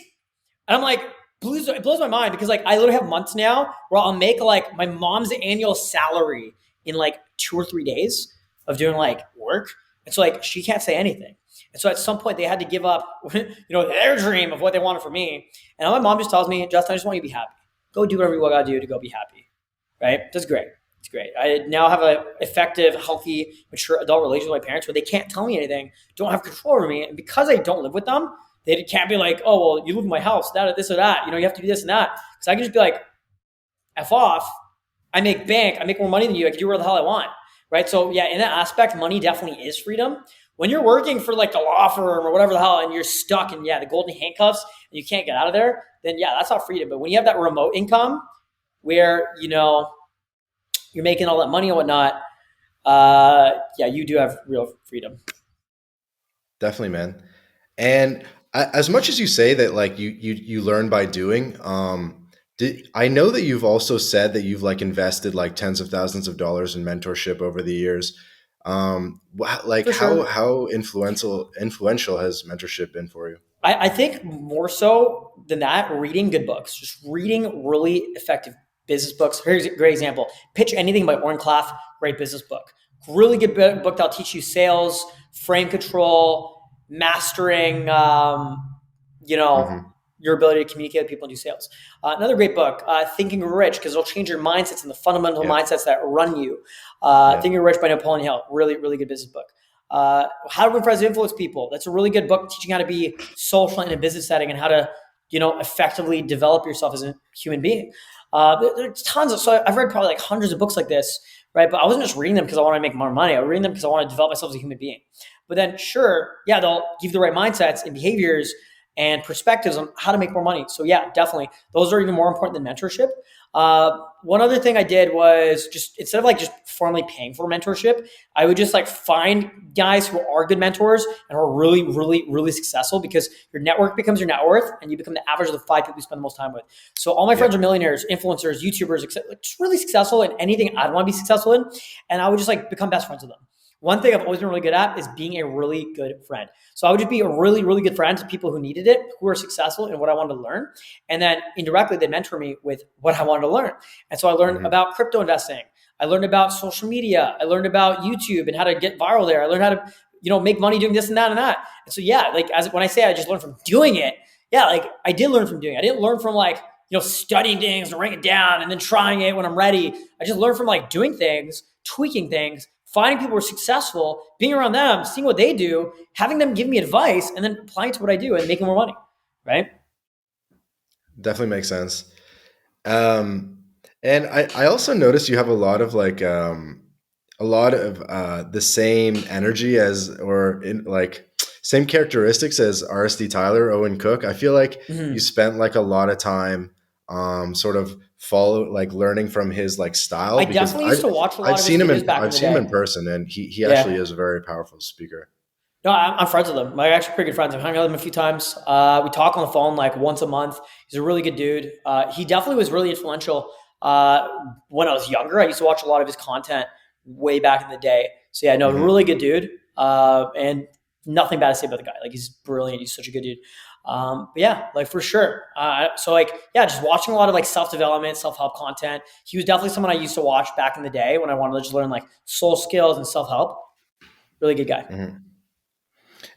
And I'm like, it blows my mind, because like I literally have months now where I'll make like my mom's annual salary in like 2 or 3 days of doing like work. And so like she can't say anything. And so at some point they had to give up, their dream of what they wanted for me. And my mom just tells me, Justin, I just want you to be happy. Go do whatever you got to do to go be happy. Right? That's great. It's great. I now have an effective, healthy, mature adult relationship with my parents where they can't tell me anything, don't have control over me. And because I don't live with them, They can't be like, oh, well, you live in my house, that, this or that. You have to do this and that. Because I can just be like, F off. I make bank. I make more money than you. I can do whatever the hell I want. Right. So yeah, in that aspect, money definitely is freedom. When you're working for like the law firm or whatever the hell, and you're stuck in the golden handcuffs and you can't get out of there, then yeah, that's not freedom. But when you have that remote income where you're making all that money and whatnot, yeah, you do have real freedom. Definitely, man. And as much as you say that, like you learn by doing, I know that you've also said that you've like invested like tens of thousands of dollars in mentorship over the years. Like For sure. how influential has mentorship been for you? I think more so than that, reading good books, just reading really effective business books. Here's a great example. Pitch Anything by Owen, great business book. Really good book that'll teach you sales, frame control, mastering, you know, Hmm. your ability to communicate with people and do sales. Another great book, Thinking Rich, because it'll change your mindsets and the fundamental Yeah. mindsets that run you. Yeah. Thinking Rich by Napoleon Hill, really, really good business book. How to Win Friends and Influence People. That's a really good book teaching how to be social in a business setting and how to, effectively develop yourself as a human being. There's tons of, so I've read probably like hundreds of books like this, right? But I wasn't just reading them because I want to make more money. I was reading them because I want to develop myself as a human being. But then, sure, yeah, they'll give you the right mindsets and behaviors and perspectives on how to make more money. So yeah, definitely, those are even more important than mentorship. One other thing I did was just instead of like just formally paying for mentorship, I would just like find guys who are good mentors and are really, really, really successful because your network becomes your net worth and you become the average of the 5 people you spend the most time with. So all my Yeah. friends are millionaires, influencers, YouTubers, just really successful in anything I'd want to be successful in. And I would just like become best friends with them. One thing I've always been really good at is being a really good friend. So I would just be a really, really good friend to people who needed it, who are successful in what I wanted to learn. And then indirectly, they mentor me with what I wanted to learn. And so I learned Hmm. about crypto investing. I learned about social media. I learned about YouTube and how to get viral there. I learned how to, make money doing this and that and that. And so, yeah, like when I say I just learned from doing it, yeah, like I did learn from doing it. I didn't learn from like, studying things and writing it down and then trying it when I'm ready. I just learned from like doing things, tweaking things, finding people who are successful, being around them, seeing what they do, having them give me advice, and then applying to what I do and making more money. Right? Definitely makes sense. Um, and I also noticed you have a lot of the same energy as, or in like same characteristics as RSD Tyler, Owen Cook. I feel like you Mm-hmm. spent like a lot of time sort of learning from his like style, I because definitely used to watch a lot I've of his seen him videos back in I've the seen him in day. person, and he actually Yeah. is a very powerful speaker. No, I'm friends with him. We're actually pretty good friends. I've hung out with him a few times. We talk on the phone like once a month. He's a really good dude. He definitely was really influential when I was younger. I used to watch a lot of his content way back in the day. So yeah, no, Hmm. really good dude. And nothing bad to say about the guy. Like he's brilliant. He's such a good dude. But yeah, like for sure. So like, yeah, just watching a lot of like self-development, self-help content. He was definitely someone I used to watch back in the day when I wanted to just learn like soul skills and self-help. Really good guy. Hmm.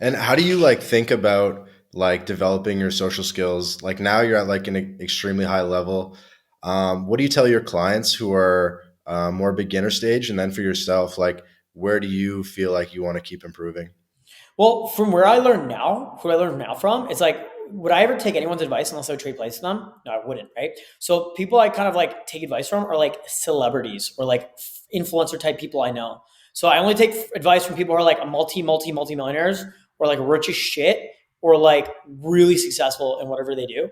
And how do you like think about like developing your social skills? Like now you're at like an extremely high level. What do you tell your clients who are more beginner stage? And then for yourself, like where do you feel like you want to keep improving? Well, from where I learn now, who I learn now from, it's like, would I ever take anyone's advice unless I would trade places with them? No, I wouldn't, right? So people I kind of like take advice from are like celebrities or like influencer type people I know. So I only take advice from people who are like multi millionaires or like rich as shit or like really successful in whatever they do.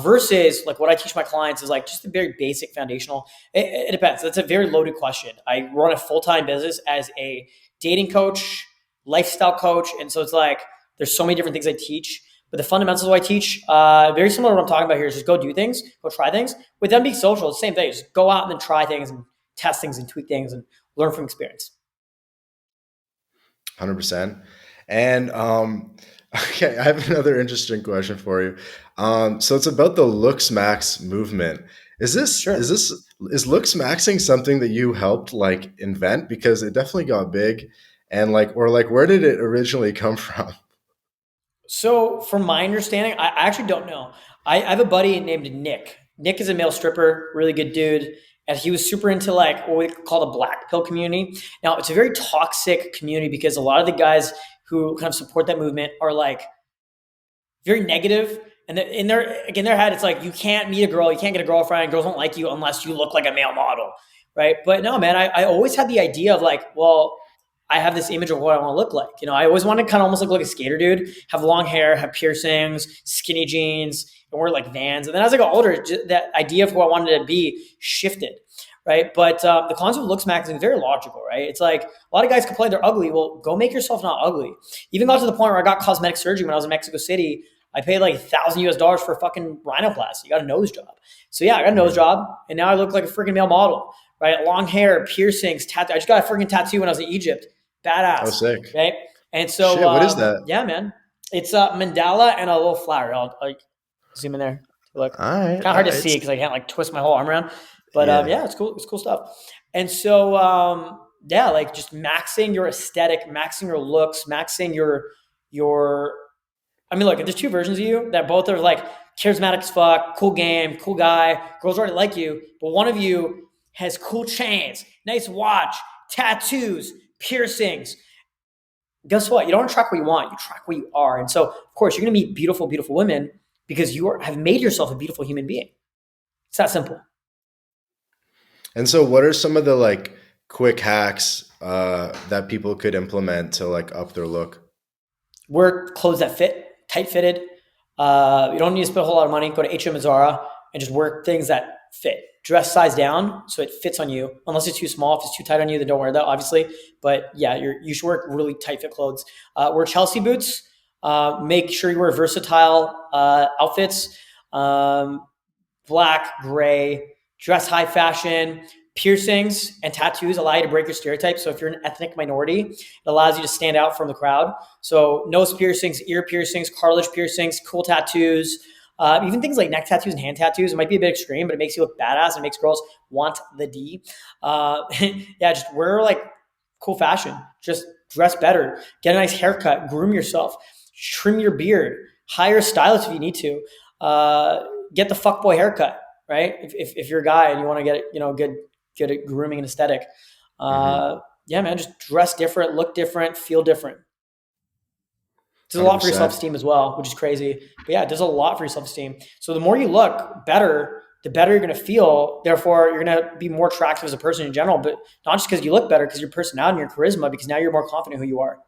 Versus like what I teach my clients is like just a very basic foundational. It depends. That's a very loaded question. I run a full time business as a dating coach, lifestyle coach. And so it's like, there's so many different things I teach, but the fundamentals I teach, very similar to what I'm talking about here is just go do things, go try things. With them being social, it's the same thing. Just go out and then try things and test things and tweak things and learn from experience. 100%. And okay, I have another interesting question for you. So it's about the Looksmax movement. Sure. Is Looksmaxxing something that you helped like invent? Because it definitely got big, and like, or like where did it originally come from? So, from my understanding, I actually don't know. I have a buddy named Nick. Nick is a male stripper, really good dude, and he was super into like what we call the black pill community. Now, it's a very toxic community because a lot of the guys who kind of support that movement are like very negative. And in their head, it's like, you can't meet a girl, you can't get a girlfriend, girls don't like you unless you look like a male model, right? But no, man, I always had the idea of like, well, I have this image of what I want to look like. I always wanted to kind of almost look like a skater dude, have long hair, have piercings, skinny jeans, and wear like Vans. And then as I got older, that idea of who I wanted to be shifted, right? But the concept of Looksmaxxing is very logical, right? It's like, a lot of guys complain they're ugly. Well, go make yourself not ugly. Even got to the point where I got cosmetic surgery when I was in Mexico City. I paid like $1,000 for a fucking rhinoplasty. You got a nose job. So yeah, I got a nose job, and now I look like a freaking male model, right? Long hair, piercings, tattoo. I just got a freaking tattoo when I was in Egypt. Oh, Badass, sick. right? And so, Shit, what is that? yeah, man, it's a mandala and a little flower. I'll like zoom in there. Look, All right, kind of hard to see because I can't like twist my whole arm around. But yeah, it's cool. It's cool stuff. And so, yeah, like just maxing your aesthetic, maxing your looks, maxing your. I mean, look, there's two versions of you that both are like charismatic as fuck, cool game, cool guy. Girls already like you, but one of you has cool chains, nice watch, tattoos, piercings. Guess what? You don't attract what you want. You attract what you are. And so, of course, you're going to meet beautiful, beautiful women because you have made yourself a beautiful human being. It's that simple. And so what are some of the like quick hacks that people could implement to like up their look? Wear clothes that fit, tight fitted. You don't need to spend a whole lot of money. Go to H&M and Zara and just wear things that fit. Dress size down so it fits on you. Unless it's too small. If it's too tight on you, then don't wear that, obviously. But yeah, you should wear really tight fit clothes. Wear Chelsea boots. Make sure you wear versatile outfits. Black, gray, dress high fashion. Piercings and tattoos allow you to break your stereotypes. So if you're an ethnic minority, it allows you to stand out from the crowd. So nose piercings, ear piercings, cartilage piercings, cool tattoos, even things like neck tattoos and hand tattoos. It might be a bit extreme, but it makes you look badass and makes girls want the D. Yeah, just wear like cool fashion. Just dress better. Get a nice haircut. Groom yourself. Trim your beard. Hire a stylist if you need to. Get the fuckboy haircut, right? If you're a guy and you want to get good at grooming and aesthetic. Yeah, man, just dress different, look different, feel different. Does a lot for your 100%. self-esteem as well, which is crazy. But yeah, it does a lot for your self-esteem. So the more you look better, the better you're going to feel. Therefore, you're going to be more attractive as a person in general, but not just because you look better, because your personality and your charisma, because now you're more confident who you are.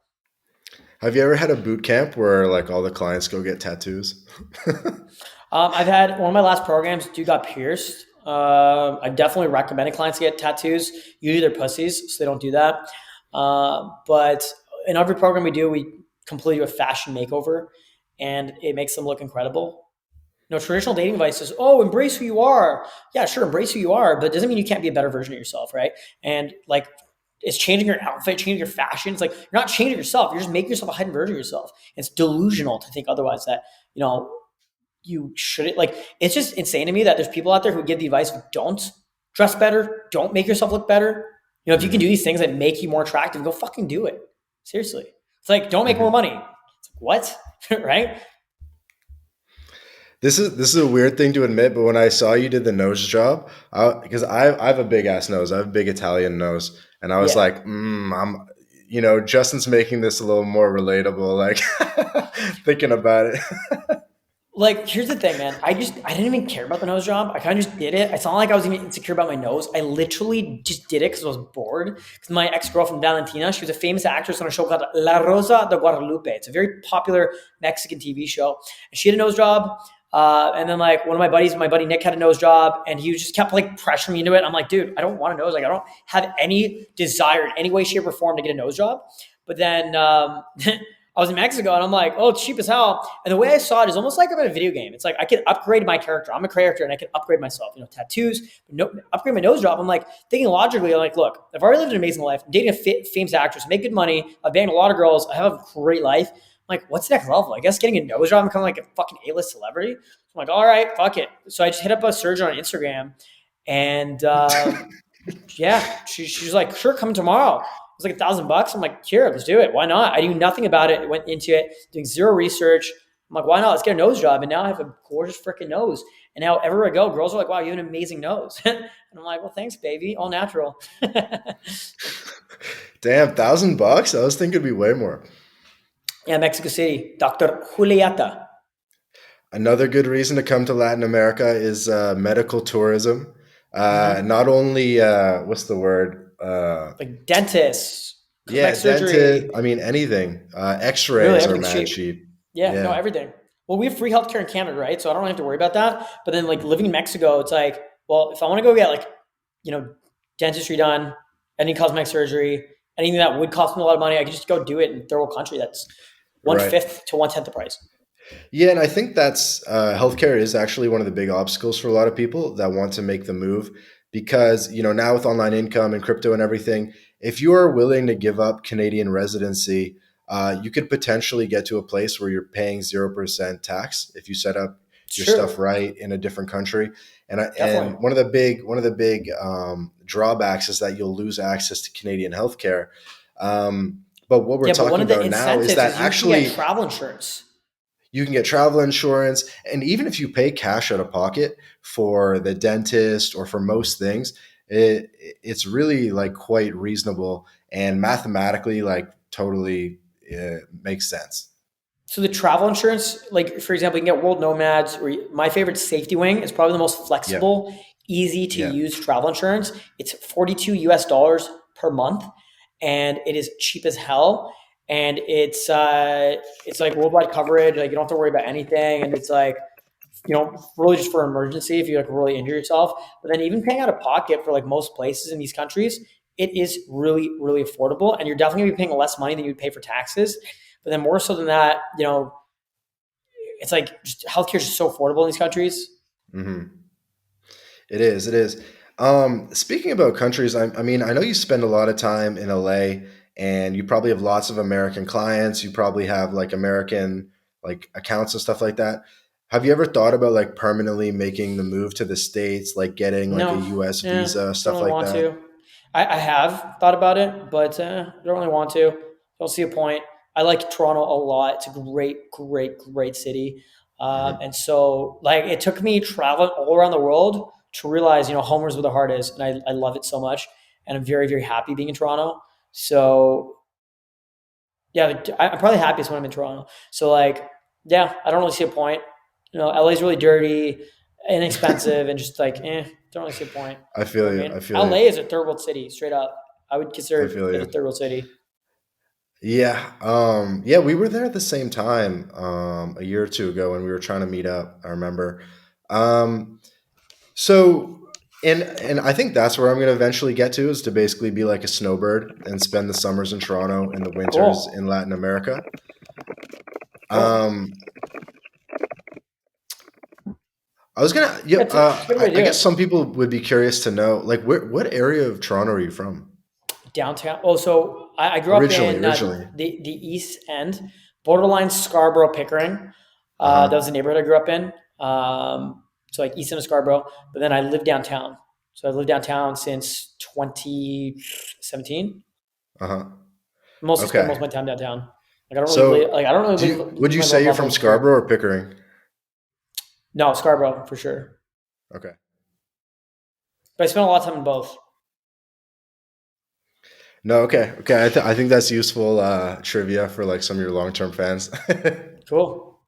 Have you ever had a boot camp where like all the clients go get tattoos? I've had one of my last programs, dude got pierced. I definitely recommend clients get tattoos. Usually they're pussies, so they don't do that. But in every program we do, we completely do a fashion makeover, and it makes them look incredible. Traditional dating advice is, oh, embrace who you are. Yeah, sure, embrace who you are, but it doesn't mean you can't be a better version of yourself, right? And like, it's changing your outfit, changing your fashion. It's like, you're not changing yourself. You're just making yourself a heightened version of yourself. It's delusional to think otherwise, that, you shouldn't. Like, it's just insane to me that there's people out there who give the advice of don't dress better, don't make yourself look better. If you can do these things that make you more attractive, go fucking do it. Seriously. It's like, don't make more money. It's like, what? Right? This is a weird thing to admit, but when I saw you did the nose job, because I have a big ass nose, I have a big Italian nose, and I was like, I'm, Justin's making this a little more relatable. Like thinking about it. Like, here's the thing, man. I didn't even care about the nose job. I kind of just did it. It's not like I was even insecure about my nose. I literally just did it because I was bored. Because my ex-girlfriend, Valentina, she was a famous actress on a show called La Rosa de Guadalupe. It's a very popular Mexican TV show. And she had a nose job. And then like one of my buddies, my buddy Nick, had a nose job, and he just kept like pressuring me into it. I'm like, dude, I don't want a nose. Like, I don't have any desire in any way, shape, or form to get a nose job. But then I was in Mexico, and I'm like, oh, it's cheap as hell. And the way I saw it is almost like I'm in a video game. It's like I can upgrade my character. I'm a character, and I can upgrade myself. Tattoos, upgrade my nose job. I'm like thinking logically, I'm like, look, I've already lived an amazing life. I'm dating a famous actress, make good money. I've banged a lot of girls. I have a great life. I'm like, what's the next level? I guess getting a nose job and becoming like a fucking A-list celebrity. I'm like, all right, fuck it. So I just hit up a surgeon on Instagram, and yeah, she's like, sure, come tomorrow. It was like $1,000. I'm like, here, let's do it. Why not? I knew nothing about it. I went into it doing zero research. I'm like, why not? Let's get a nose job. And now I have a gorgeous freaking nose. And now everywhere I go, girls are like, wow, you have an amazing nose. And I'm like, well, thanks, baby. All natural. Damn, $1,000? I was thinking it'd be way more. Yeah, Mexico City. Dr. Julieta. Another good reason to come to Latin America is medical tourism. Hmm. Not only what's the word? Like dentists, Yeah, cosmetic dentist. surgery, I mean anything. really X-rays are everything's mad cheap. cheap. Yeah, no, Yeah, everything. Well, we have free healthcare in Canada, right? So I don't really have to worry about that. But then, like living in Mexico, it's like, well, if I want to go get like, you know, dentistry done, any cosmetic surgery, anything that would cost me a lot of money, I could just go do it in a third world country that's one right. fifth to one tenth the price. Yeah, and I think that's healthcare is actually one of the big obstacles for a lot of people that want to make the move because now with online income and crypto and everything, if you are willing to give up Canadian residency, you could potentially get to a place where you're paying 0% tax if you set up It's your stuff true, right in a different country. And definitely. one of the big drawbacks is that you'll lose access to Canadian healthcare. But what we're Yeah, but one talking of the about now is incentives that is you can get actually travel insurance. you can get travel insurance. And even if you pay cash out of pocket for the dentist or for most things, it's really like quite reasonable and mathematically like totally makes sense. So the travel insurance, like for example, you can get World Nomads. Or my favorite, Safetywing, is probably the most Yeah. flexible, easy to Yeah. use travel insurance. It's $42 per month, and it is cheap as hell. And it's like worldwide coverage. Like you don't have to worry about anything, and it's like really just for emergency if you like really injure yourself. But then even paying out of pocket for like most places in these countries, it is really, really affordable. And you're definitely gonna be paying less money than you'd pay for taxes. But then more so than that, it's like just healthcare is just so affordable in these countries. Hmm. It is. It is. Speaking about countries, I mean, I know you spend a lot of time in LA, and you probably have lots of American clients. You probably have like American like accounts and stuff like that. Have you ever thought about like permanently making the move to the States, like getting like a No, US yeah, visa, don't stuff really like want that? to. I have thought about it, but don't really want to. Don't see a point. I like Toronto a lot. It's a great, great, great city. Hmm. And so, like, it took me traveling all around the world to realize, home is where the heart is. And I love it so much. And I'm very, very happy being in Toronto. So, yeah, I'm probably happiest when I'm in Toronto. So, like, yeah, I don't really see a point. LA's really dirty, inexpensive, and just like, don't really see a point. I You know feel what I you. mean? I feel you. LA is a third world city, straight up. I would I consider feel it a you. third world city. Yeah. Yeah, we were there at the same time a year or two ago when we were trying to meet up. I remember. Um, So, and I think that's where I'm going to eventually get to is to basically be like a snowbird and spend the summers in Toronto and the winters Cool. in Latin America. Cool. Um, I was gonna, yeah. It's a good way to I do guess it. some people would be curious to know, like, what area of Toronto are you from Downtown. Oh, so I grew up originally? in Originally, the East End, borderline Scarborough, Pickering. uh That was huh, the neighborhood I grew up in. So like East End of Scarborough, but then I lived downtown. So I've lived downtown since 2017. uh huh. Mostly spend most Okay. of my time downtown. Like I don't really live. So, Like I don't really would leave you my say love you're from home here. Scarborough or Pickering? No, Scarborough for sure. Okay. But I spent a lot of time in both. No, okay, okay. I think that's useful trivia for like some of your long term fans. Cool.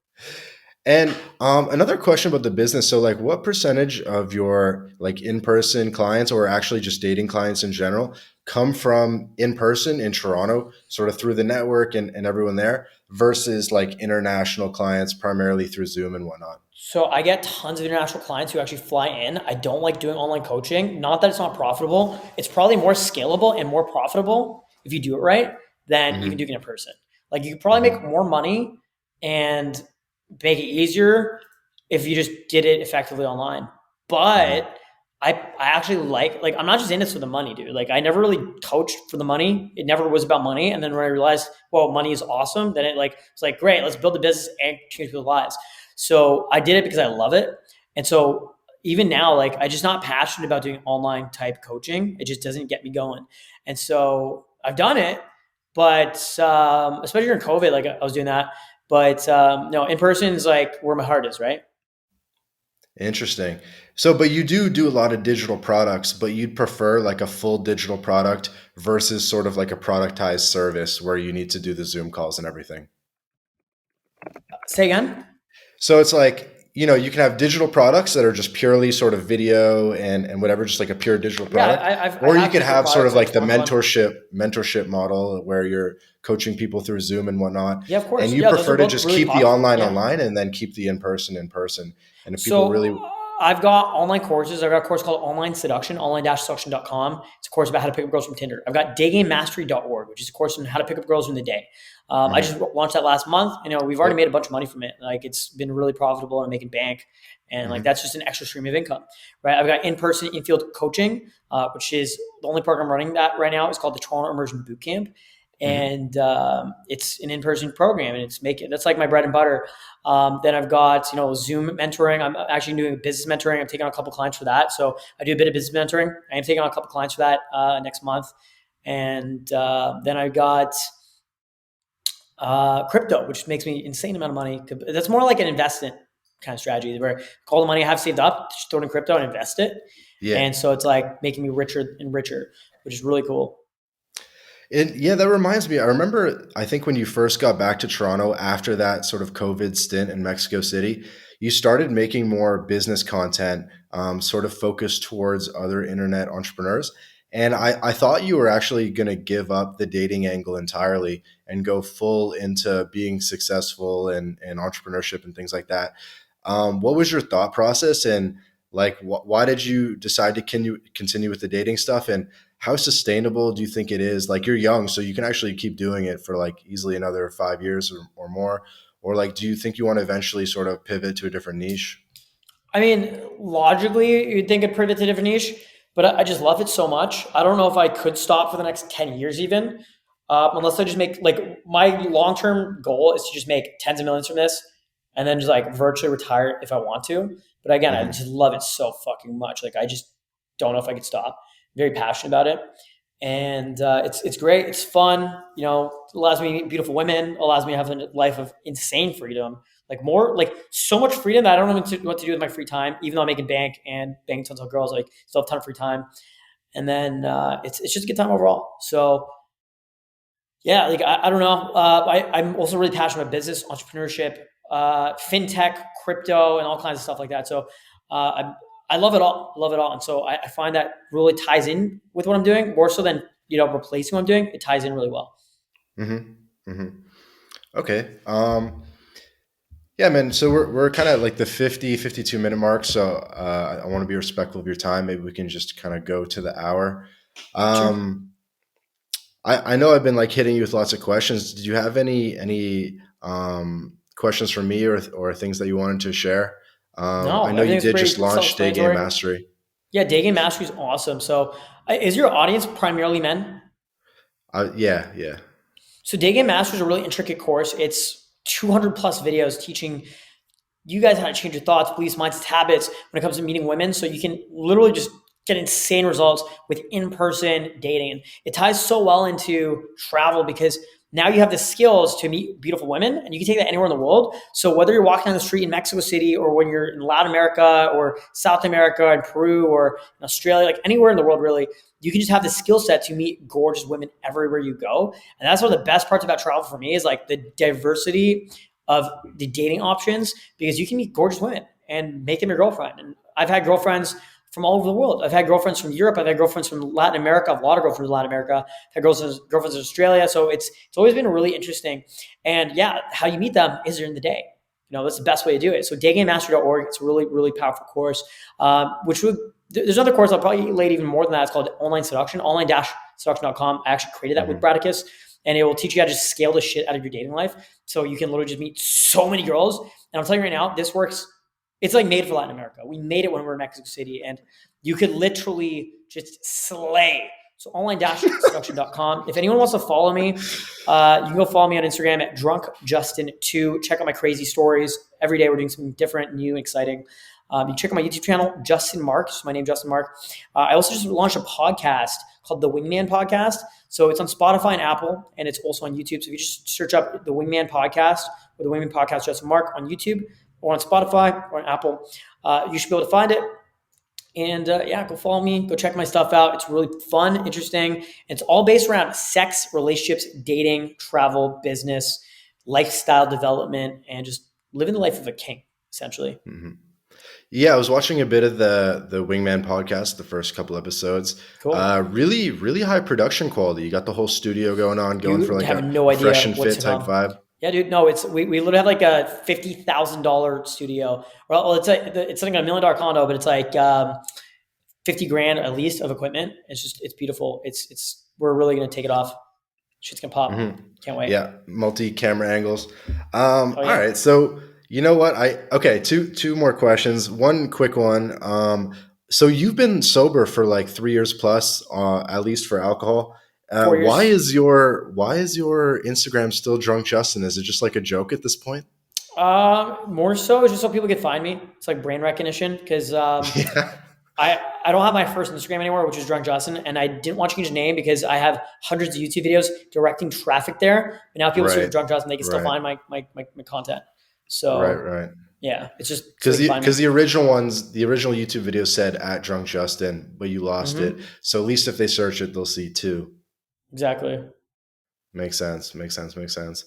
And another question about the business. So, like, what percentage of your like in-person clients, or actually just dating clients in general, come from in person in Toronto, sort of through the network and everyone there, versus like international clients, primarily through Zoom and whatnot? So I get tons of international clients who actually fly in. I don't like doing online coaching. Not that it's not profitable. It's probably more scalable and more profitable if you do it right than even Hmm. doing it in person. Like you could probably make Hmm. more money and make it easier if you just did it effectively online. Hmm. But I actually like I'm not just in this for the money, dude. Like I never really coached for the money. It never was about money. And then when I realized, well, money is awesome, then it's like great, let's build a business and change people's lives. So I did it because I love it. And so even now, like I just not passionate about doing online type coaching. It just doesn't get me going. And so I've done it, but especially during COVID, like I was doing that. But no, in person is like where my heart is, right? Interesting. So, but you do a lot of digital products, but you'd prefer like a full digital product versus sort of like a productized service where you need to do the Zoom calls and everything. Say again. So it's like you can have digital products that are just purely sort of video and whatever, just like a pure digital Yeah, product, I or you have could digital have sort products of like like the Toronto one. mentorship model where you're coaching people through Zoom and whatnot. Yeah, of And course. you Yeah, those are prefer to both just really keep the popular. online Yeah. online and then keep the in person. And if people So really, I've got online courses. I've got a course called Online Seduction, online-seduction.com. It's a course about how to pick up girls from Tinder. I've got daygamemastery.org, which is a course on how to pick up girls in the day. I just Mhm, launched that last month. We've already yep, made a bunch of money from it. Like it's been really profitable and making bank. And like mhm, that's just an extra stream of income, right? I've got in-person, in-field coaching, which is the only program running that right now. It's called the Toronto Immersion Bootcamp, mhm. and it's an in-person program, and it's making that's like my bread and butter. Then I've got Zoom mentoring. I'm actually doing business mentoring. I'm taking on a couple clients for that. So I do a bit of business mentoring. I am taking on a couple clients for that next month, and then I got crypto, which makes me insane amount of money. That's more like an investment kind of strategy where all the money I have saved up, just throw it in crypto and invest it. Yeah. And so it's like making me richer and richer, which is really cool. Yeah, that reminds me. I remember, I think when you first got back to Toronto after that sort of COVID stint in Mexico City, you started making more business content, sort of focused towards other internet entrepreneurs. And I thought you were actually going to give up the dating angle entirely and go full into being successful and entrepreneurship and things like that. What was your thought process? And like, why did you decide to continue with the dating stuff? And how sustainable do you think it is? Like you're young, so you can actually keep doing it for like easily another 5 years or more. Or like, do you think you want to eventually sort of pivot to a different niche? I mean, logically, you'd think it'd pivot to a different niche, but I just love it so much. I don't know if I could stop for the next 10 years even, unless I just make like my long term goal is to just make tens of millions from this and then just like virtually retire if I want to. But again, I Hmm. just love it so fucking much. Like, I just don't know if I could stop. Very passionate about it. And it's great. It's fun. Allows me to meet beautiful women. Allows me to have a life of insane freedom. Like more, like so much freedom that I don't know what to do with my free time. Even though I'm making bank and banging tons of girls, like still have a ton of free time. And then it's just a good time overall. So yeah, like I don't know. I'm also really passionate about business, entrepreneurship, fintech, crypto, and all kinds of stuff like that. So I love it all. Love it all. And so I find that really ties in with what I'm doing more so than replacing what I'm doing. It ties in really well. Hmm. Hmm. Okay. Yeah, man. So we're kind of like the 52 minute mark. So I want to be respectful of your time. Maybe we can just kind of go to the hour. Sure. Um, I know I've been like hitting you with lots of questions. Did you have any questions for me or things that you wanted to share? I No, know you everything's did just pretty launch Day Game self-explanatory. Mastery. Yeah, day game mastery is awesome. So is your audience primarily men? Yeah, yeah. So day game mastery is a really intricate course. It's 200 plus videos teaching you guys how to change your thoughts, beliefs, mindsets, habits when it comes to meeting women. So you can literally just get insane results with in-person dating. And it ties so well into travel because now you have the skills to meet beautiful women and you can take that anywhere in the world. So whether you're walking down the street in Mexico City or when you're in Latin America or South America and Peru or in Australia, like anywhere in the world, really, you can just have the skill set to meet gorgeous women everywhere you go. And that's one of the best parts about travel for me is like the diversity of the dating options because you can meet gorgeous women and make them your girlfriend. And I've had girlfriends from all over the world. I've had girlfriends from Europe. I've had girlfriends from Latin America. I've had a lot of girlfriends from Latin America. I've had girlfriends in Australia. So it's always been really interesting. And yeah, how you meet them is during the day. That's the best way to do it. So daygamemaster.org, it's a really, really powerful course, which would, there's another course I'll probably lay even more than that. It's called Online Seduction, online-seduction.com. I actually created that with Hmm. Bradicus, and it will teach you how to just scale the shit out of your dating life. So you can literally just meet so many girls. And I'm telling you right now, this works. It's like made for Latin America. We made it when we were in Mexico City, and you could literally just slay. So online-seduction.com. If anyone wants to follow me, you can go follow me on Instagram at drunkjustin2. Check out my crazy stories. Every day we're doing something different, new, and exciting. You can check out my YouTube channel, Justin Marc. Just my name, Justin Marc. I also just launched a podcast called The Wingman Podcast. So it's on Spotify and Apple, and it's also on YouTube. So if you just search up The Wingman Podcast or The Wingman Podcast Justin Marc on YouTube or on Spotify or on Apple, you should be able to find it. And yeah, go follow me. Go check my stuff out. It's really fun, interesting. It's all based around sex, relationships, dating, travel, business, lifestyle development, and just living the life of a king, essentially. Hmm. Yeah, I was watching a bit of the Wingman podcast, the first couple episodes. Cool. Really, really high production quality. You got the whole studio going on, going for You like have a no fresh idea and what's fit to type come. vibe. Yeah, dude. No, it's we literally have like a $50,000 studio. Well, it's like a $1 million condo, but it's like 50 grand at least of equipment. It's beautiful. It's we're really gonna take it off. Shit's gonna pop. Hmm. Can't wait. Yeah, multi-camera angles. Oh All yeah. right, so you know what? Okay, two more questions. One quick one. So you've been sober for like 3 years plus, at least for alcohol. 4 years. Why is your Instagram still drunk Justin? Is it just like a joke at this point? More so it's just so people can find me. It's like brand recognition because Yeah. I don't have my first Instagram anymore, which is Drunk Justin, and I didn't want to change the name because I have hundreds of YouTube videos directing traffic there. But now people search Right. Drunk Justin, they can still Right. find my content. Right. So Right. yeah, it's just so they Because can find me. the original ones, the original YouTube video said at Drunk Justin, but you lost it. Hmm. So at least if they search it, they'll see two. Exactly. Makes sense. Makes sense. Makes sense.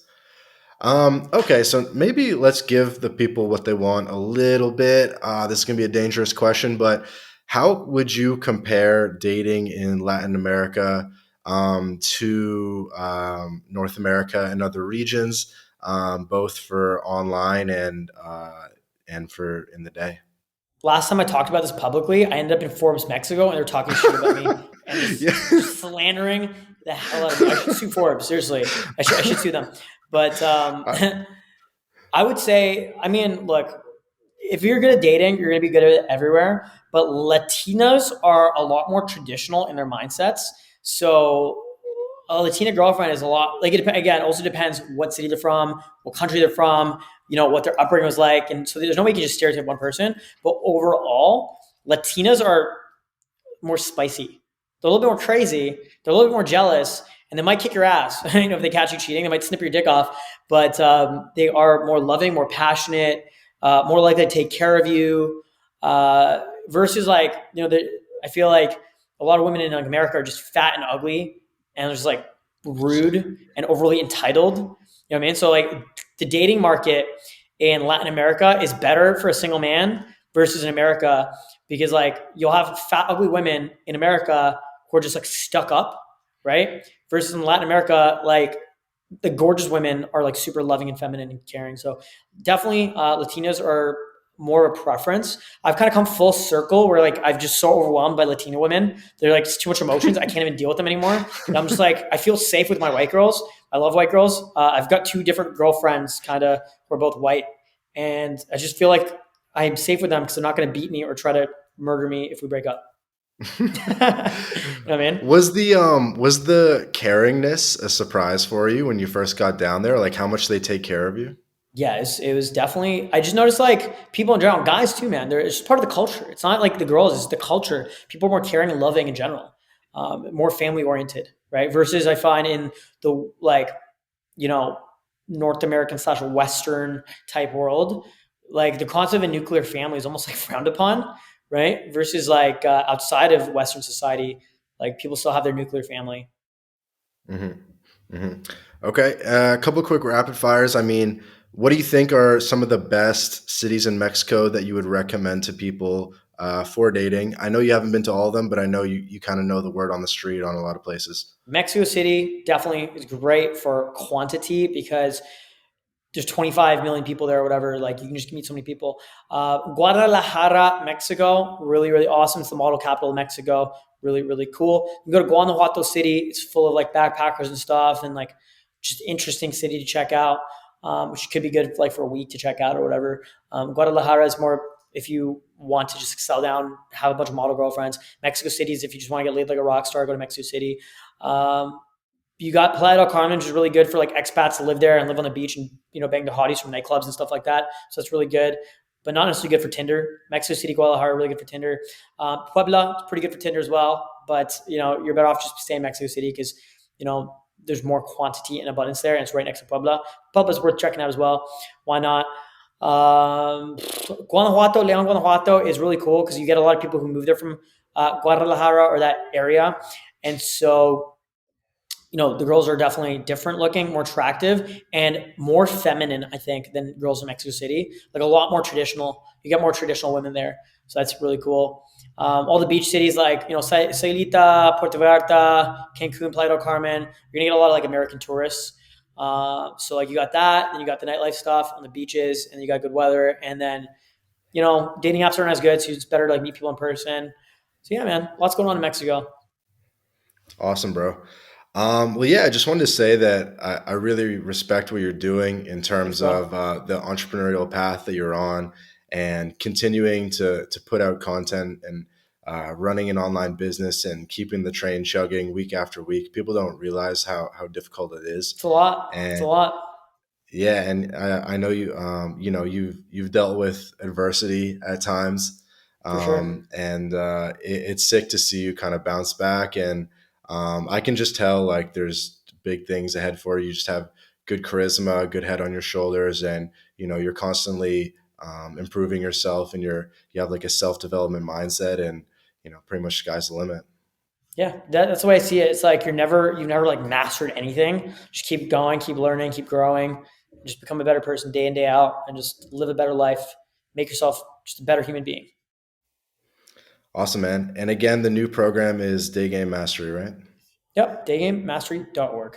Okay, so maybe let's give the people what they want a little bit. This is going to be a dangerous question, but how would you compare dating in Latin America to North America and other regions, both for online and for in the day? Last time I talked about this publicly, I ended up in Forbes, Mexico, and they're talking shit about me and Yeah. just slandering the hell out of me. I should sue Forbes. Seriously, I should sue them. But Uh, I would say, I mean, look, if you're good at dating, you're going to be good at it everywhere. But Latinos are a lot more traditional in their mindsets. So a Latina girlfriend is a lot like again. Also depends what city they're from, what country they're from, what their upbringing was like, and so there's no way you can just stereotype one person. But overall, Latinas are more spicy. They're a little bit more crazy. They're a little bit more jealous, and they might kick your ass. If they catch you cheating, they might snip your dick off. But they are more loving, more passionate, more likely to take care of you. Versus like I feel like a lot of women in like America are just fat and ugly, and just like rude and overly entitled. You know what I mean? So like the dating market in Latin America is better for a single man versus in America because like you'll have fat ugly women in America who are just like stuck up, right? Versus in Latin America, like the gorgeous women are like super loving and feminine and caring. So definitely Latinas are more of a preference. I've kind of come full circle where like I've just so overwhelmed by Latina women. They're like too much emotions. I can't even deal with them anymore. And I'm just like, I feel safe with my white girls. I love white girls. I've got two different girlfriends kind of who are both white. And I just feel like I'm safe with them because they're not going to beat me or try to murder me if we break up. You know what I mean? was the caringness a surprise for you when you first got down there? Like how much they take care of you? Yeah, it was definitely. I just noticed like people in general, guys too, man. It's just part of the culture. It's not like the girls; it's the culture. People are more caring and loving in general, more family oriented, right? Versus I find in the like you know North American slash Western type world, like the concept of a nuclear family is almost like frowned upon, right? Versus like outside of Western society, like people still have their nuclear family. Hmm. Hmm. Okay, a couple quick rapid fires. I mean, what do you think are some of the best cities in Mexico that you would recommend to people for dating? I know you haven't been to all of them, but I know you kind of know the word on the street on a lot of places. Mexico City definitely is great for quantity because there's 25 million people there or whatever. Like you can just meet so many people. Guadalajara, Mexico, really, really awesome. It's the model capital of Mexico. Really, really cool. You go to Guanajuato City. It's full of like backpackers and stuff and like just interesting city to check out, which could be good like for a week to check out or whatever. Guadalajara is more if you want to just settle down, have a bunch of model girlfriends. Mexico City is if you just want to get laid like a rock star, go to Mexico City. Um, you got Playa del Carmen, which is really good for like expats to live there and live on the beach and bang the hotties from nightclubs and stuff like that. So that's really good, but not necessarily good for Tinder. Mexico City, Guadalajara, really good for Tinder. Puebla is pretty good for Tinder as well, but you're better off just staying in Mexico City because there's more quantity and abundance there, and it's right next to Puebla. Puebla's worth checking out as well. Why not? Guanajuato, Leon, Guanajuato is really cool because you get a lot of people who move there from Guadalajara or that area, and so the girls are definitely different looking, more attractive, and more feminine, I think, than girls in Mexico City. Like a lot more traditional. You get more traditional women there. So that's really cool. All the beach cities like, Sayulita, Puerto Vallarta, Cancun, Playa del Carmen, you're going to get a lot of like American tourists. So like you got that, and you got the nightlife stuff on the beaches, and you got good weather. And then, dating apps aren't as good, so it's better to like meet people in person. So yeah, man, lots going on in Mexico. Awesome, bro. Well, yeah, I just wanted to say that I really respect what you're doing in Thanks, terms bro. of the entrepreneurial path that you're on and continuing to put out content and running an online business and keeping the train chugging week after week. People don't realize how difficult it is. It's a lot. It's a And lot yeah, and I know you you've dealt with adversity at times, for sure. and it's sick to see you kind of bounce back. And I can just tell like there's big things ahead for you. You just have good charisma, good head on your shoulders, and you're constantly improving yourself, and you have like a self development mindset, and pretty much sky's the limit. Yeah, that's the way I see it. It's like you've never like mastered anything. Just keep going, keep learning, keep growing, just become a better person day in, day out, and just live a better life. Make yourself just a better human being. Awesome, man. And again, the new program is Day Game Mastery, right? Yep, daygamemastery.org.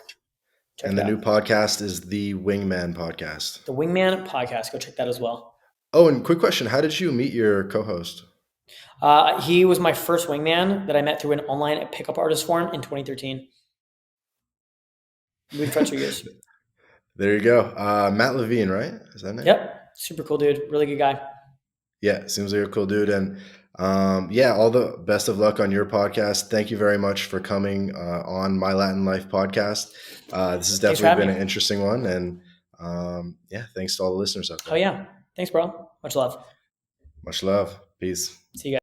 Check And it the new out. podcast is the Wingman Podcast. The Wingman podcast. Go check that as well. Oh, and quick question: how did you meet your co-host? He was my first wingman that I met through an online pickup artist forum in 2013. We've been friends for years. There you go, Matt Levine, right? Is that name? Yep, super cool dude. Really good guy. Yeah, seems like a cool dude. And yeah, all the best of luck on your podcast. Thank you very much for coming on My Latin Life podcast. This has Thanks for definitely having been me. an interesting one, and yeah, thanks to all the listeners out Oh there. yeah. Thanks, bro. Much love. Much love. Peace. See you guys.